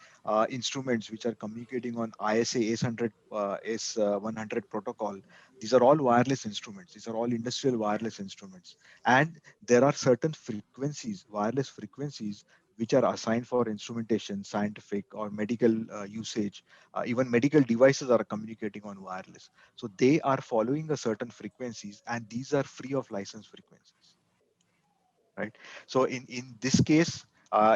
instruments which are communicating on ISA S100 S100 protocol, these are all wireless instruments. These are all industrial wireless instruments, and there are certain frequencies, wireless frequencies, which are assigned for instrumentation, scientific or medical usage. Even medical devices are communicating on wireless. So they are following a certain frequencies, and these are free of license frequencies, right? So in this case,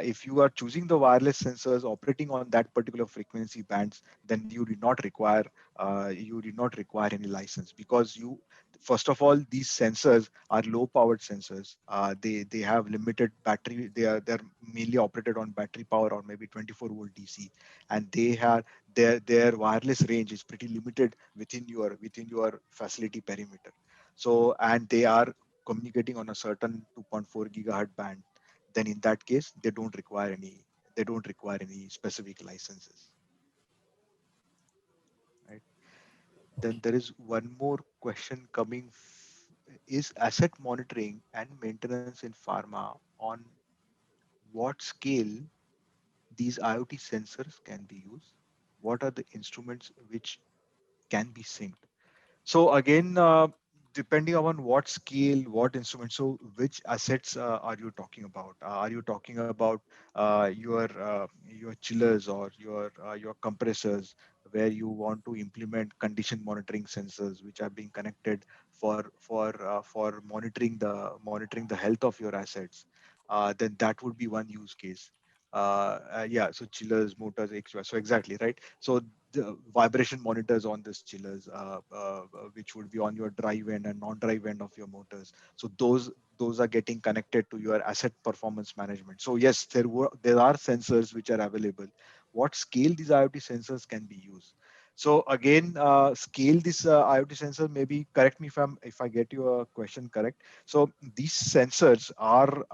if you are choosing the wireless sensors operating on that particular frequency bands, then you did not require any license, because you, first of all, these sensors are low powered sensors. They have limited battery. They're mainly operated on battery power or maybe 24-volt DC, and they have their wireless range is pretty limited within your facility perimeter. So, and they are communicating on a certain 2.4 gigahertz band, then in that case they don't require any specific licenses, right? Then there is one more question coming. Is asset monitoring and maintenance in pharma on what scale these IoT sensors can be used? What are the instruments which can be synced? So again, depending on what scale, what instrument, so which assets are you talking about? Are you talking about your chillers or your compressors, where you want to implement condition monitoring sensors which are being connected for monitoring the health of your assets? Then that would be one use case. Yeah, so chillers, motors, etc. So exactly, right? So the vibration monitors on this chillers, which would be on your drive end and non-drive end of your motors. So those are getting connected to your asset performance management. So yes, there are sensors which are available. What scale these IoT sensors can be used? So again, scale this IoT sensor. Maybe correct me if I get your question correct. So these sensors are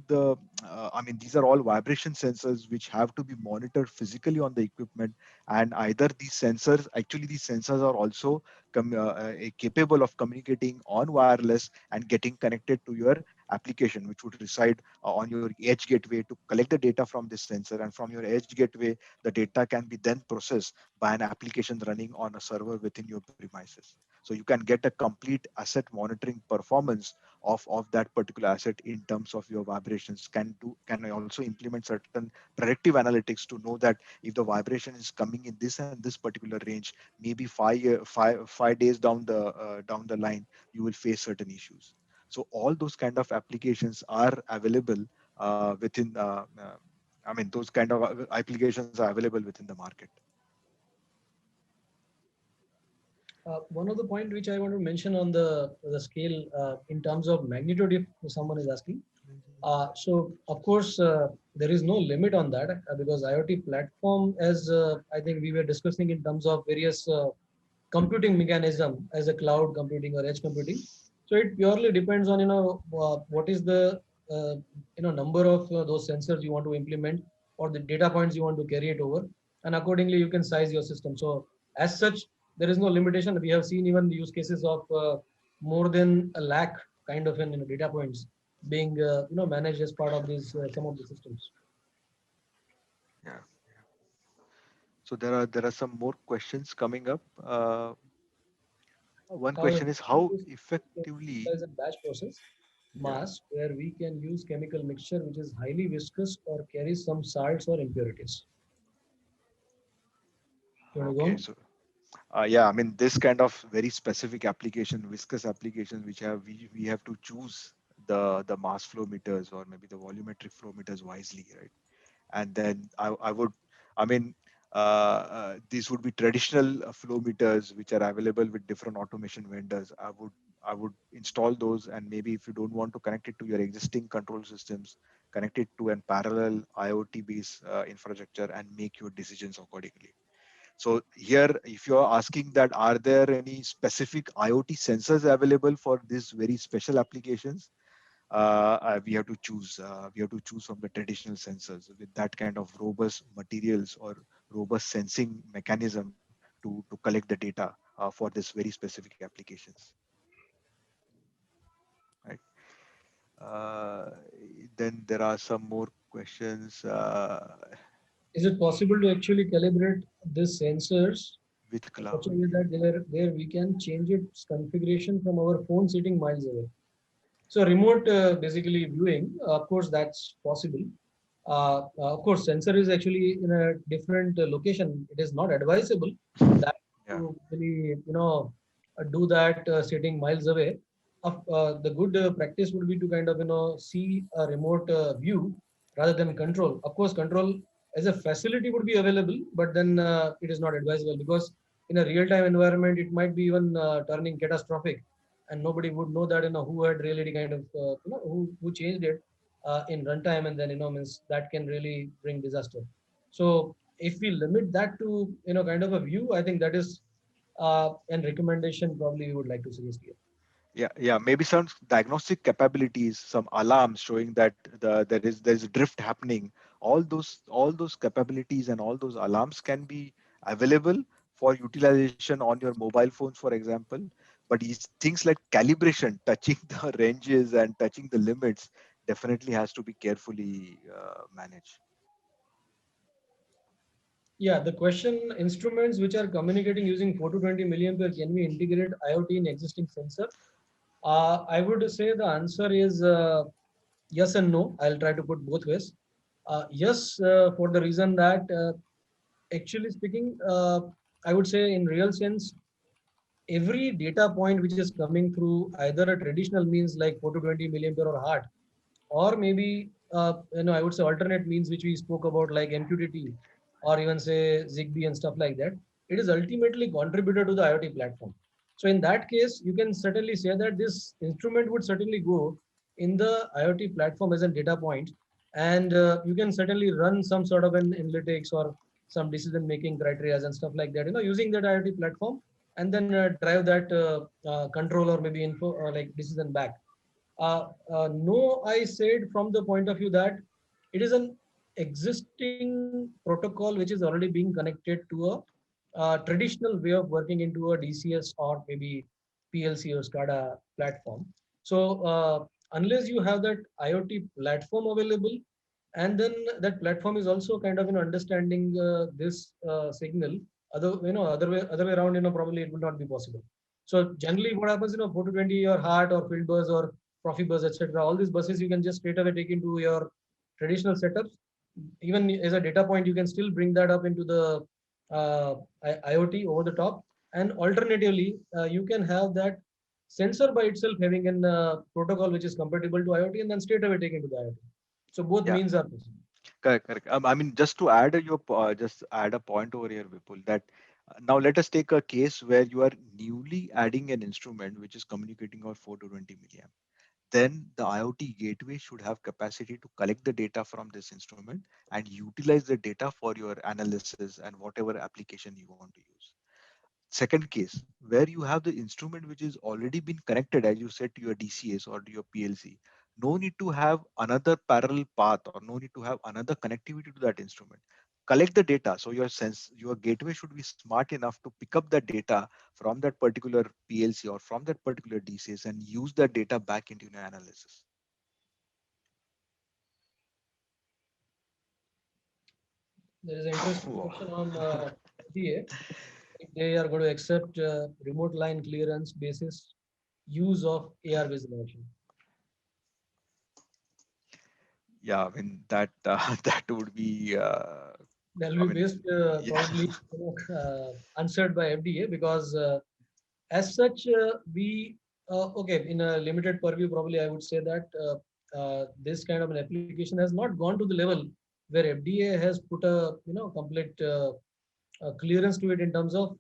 the I mean, these are all vibration sensors which have to be monitored physically on the equipment. And either these sensors are also capable of communicating on wireless and getting connected to your application, which would reside on your edge gateway to collect the data from this sensor. And from your edge gateway, the data can be then processed by an application running on a server within your premises. So you can get a complete asset monitoring performance of that particular asset in terms of your vibrations. Can also implement certain predictive analytics to know that if the vibration is coming in this and this particular range, maybe 5 days down the line, you will face certain issues. So all those kind of applications are available within I mean, those kind of applications are available within the market. One of the point which I want to mention on the scale in terms of magnitude, if someone is asking. So of course, there is no limit on that because IoT platform, as I think we were discussing in terms of various computing mechanism as a cloud computing or edge computing. So it purely depends on what is the number of those sensors you want to implement or the data points you want to carry it over, and accordingly you can size your system. So as such, there is no limitation. We have seen even use cases of more than a lakh kind of data points being managed as part of these some of the systems. Yeah. So there are some more questions coming up. One However, question is how there effectively. is a batch process Yeah. mass where we can use chemical mixture which is highly viscous or carries some salts or impurities. You want to go Okay. on? So yeah, I mean, this kind of very specific application, viscous application, which we have to choose the mass flow meters or maybe the volumetric flow meters wisely, right? And then I would, I mean, these would be traditional flow meters which are available with different automation vendors. I would install those, and maybe if you don't want to connect it to your existing control systems, connect it to a parallel IoT based infrastructure and make your decisions accordingly. So here, if you're asking that, are there any specific IoT sensors available for these very special applications? We have to choose. We have to choose from the traditional sensors with that kind of robust materials or robust sensing mechanism to collect the data for this very specific applications. Right. Uh, then there are some more questions Is it possible to actually calibrate these sensors with in such a cloud. way that there we can change its configuration from our phone sitting miles away? So remote basically viewing, of course, that's possible. Of course, sensor is actually in a different location. It is not advisable that Yeah. to really, do that sitting miles away. The good practice would be to kind of, see a remote view rather than control. Of course, control as a facility would be available, but then it is not advisable because in a real-time environment, it might be even turning catastrophic, and nobody would know that who had really kind of who changed it in runtime, and then means that can really bring disaster. So if we limit that to kind of a view, I think that is an recommendation probably we would like to suggest here. Yeah. Maybe some diagnostic capabilities, some alarms showing that there is drift happening. All those capabilities and all those alarms can be available for utilization on your mobile phones, for example. But these things like calibration, touching the ranges and touching the limits, definitely has to be carefully managed. Yeah, the question, instruments which are communicating using 4 to 20 milliampere, can we integrate IoT in existing sensor? I would say the answer is yes and no. I'll try to put both ways. Yes, for the reason that actually speaking, I would say in real sense, every data point which is coming through either a traditional means like 4 to 20 milliampere or heart, or maybe I would say alternate means which we spoke about, like MQTT or even say Zigbee and stuff like that, it is ultimately contributed to the IoT platform. So in that case, you can certainly say that this instrument would certainly go in the IoT platform as a data point, and you can certainly run some sort of an analytics or some decision making criteria and stuff like that, using that IoT platform, and then drive that control or maybe info or like decision back. No, I said from the point of view that it is an existing protocol which is already being connected to a traditional way of working into a DCS or maybe PLC or SCADA platform. So unless you have that IoT platform available, and then that platform is also kind of understanding this signal. Other way around, probably it would not be possible. So generally, what happens, 420 or HART or field bus or Profibus, etc. All these buses you can just straight away take into your traditional setups. Even as a data point, you can still bring that up into the IoT over the top. And alternatively, you can have that sensor by itself having a protocol which is compatible to IoT, and then straight away take into the IoT. So both Yeah. means are possible. Correct, correct. I mean, just to add just add a point over here, Vipul, that now let us take a case where you are newly adding an instrument which is communicating over 4 to 20 milliamp. Then the IoT gateway should have capacity to collect the data from this instrument and utilize the data for your analysis and whatever application you want to use. Second case, where you have the instrument which is already been connected, as you said, to your DCS or to your PLC, no need to have another parallel path or no need to have another connectivity to that instrument. Collect the data. So your gateway should be smart enough to pick up that data from that particular PLC or from that particular DCS and use that data back into your analysis. There is an interesting Wow. question on FDA. If they are going to accept remote line clearance basis use of AR visualization. Yeah, I mean that that would be. That I will be mean, based yeah. probably answered by FDA, because as such we okay, in a limited purview, probably I would say that this kind of an application has not gone to the level where FDA has put a complete clearance to it in terms of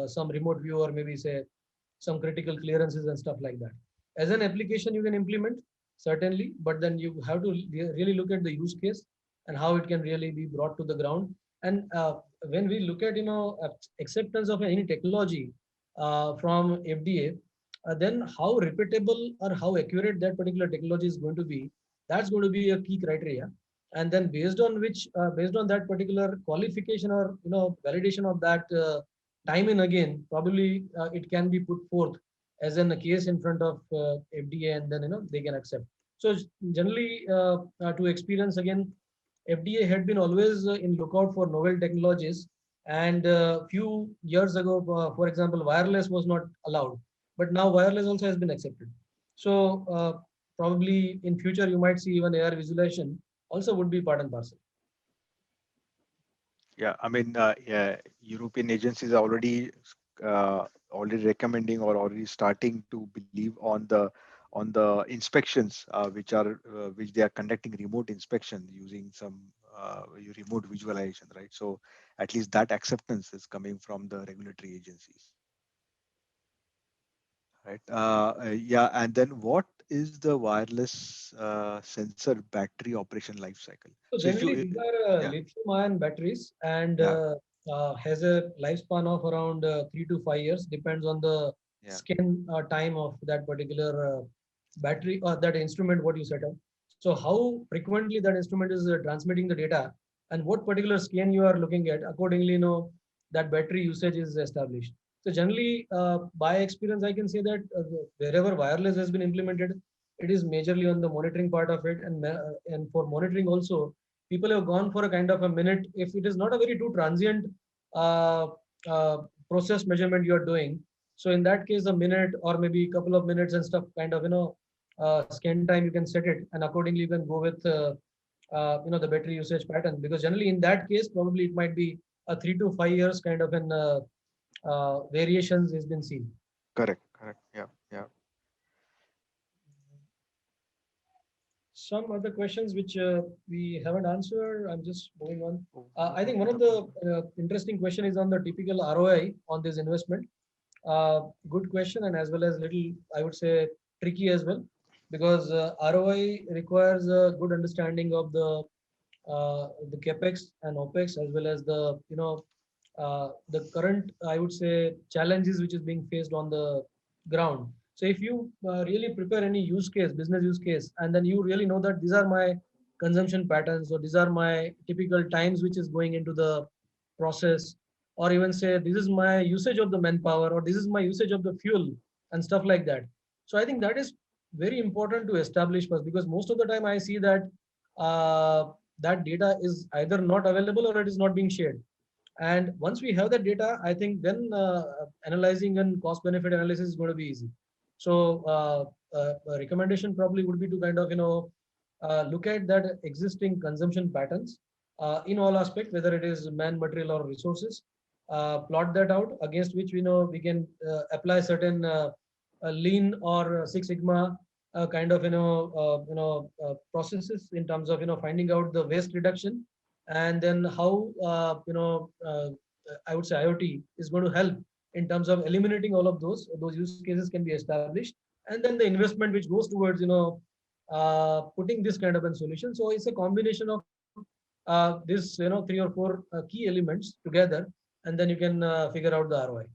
some remote view or maybe say some critical clearances and stuff like that. As an application, you can implement certainly, but then you have to really look at the use case and how it can really be brought to the ground. And when we look at acceptance of any technology from FDA, then how repeatable or how accurate that particular technology is going to be, that's going to be a key criteria. And then based on which, based on that particular qualification or validation of that time and again, probably it can be put forth as in a case in front of FDA, and then they can accept. So generally, to experience again, FDA had been always in lookout for novel technologies, and few years ago, for example, wireless was not allowed, but now wireless also has been accepted. So probably in future you might see even AR visualization also would be part and parcel. Yeah, I mean, yeah, European agencies are already recommending or already starting to believe on the inspections which they are conducting remote inspection using some remote visualization, right? So at least that acceptance is coming from the regulatory agencies, right? Yeah, and then what is the wireless sensor battery operation life cycle? So So if generally, you, these are yeah, lithium-ion batteries, and yeah, has a lifespan of around 3 to 5 years. Depends on the yeah. scan time of that particular battery or that instrument what you set up. So how frequently that instrument is transmitting the data, and what particular scan you are looking at. Accordingly, that battery usage is established. So generally, by experience, I can say that wherever wireless has been implemented, it is majorly on the monitoring part of it, and for monitoring also, people have gone for a kind of a minute. If it is not a very too transient uh, uh, process measurement you are doing, so in that case, a minute or maybe a couple of minutes and stuff, kind of scan time, you can set it, and accordingly you can go with the battery usage pattern, because generally in that case probably it might be a 3 to 5 years kind of an variations has been seen. Correct, correct. Yeah, yeah. some other questions which we haven't answered. I'm just moving on. I think one of the interesting question is on the typical ROI on this investment. Good question, and as well as little, I would say, tricky as well, because ROI requires a good understanding of the capex and opex, as well as the current, I would say, challenges which is being faced on the ground. So if you really prepare any use case, business use case, and then you really know that these are my consumption patterns, or these are my typical times which is going into the process, or even say this is my usage of the manpower, or this is my usage of the fuel and stuff like that. So I think that is very important to establish first, because most of the time I see that that data is either not available or it is not being shared. And once we have that data, I think then analyzing and cost benefit analysis is going to be easy. So a recommendation probably would be to kind of look at that existing consumption patterns in all aspects, whether it is man, material, or resources. Plot that out, against which we know we can apply certain lean or Six Sigma kind of processes in terms of finding out the waste reduction, and then how I would say IoT is going to help in terms of eliminating all of those use cases can be established, and then the investment which goes towards putting this kind of a solution. So it's a combination of this 3 or 4 key elements together, and then you can figure out the ROI.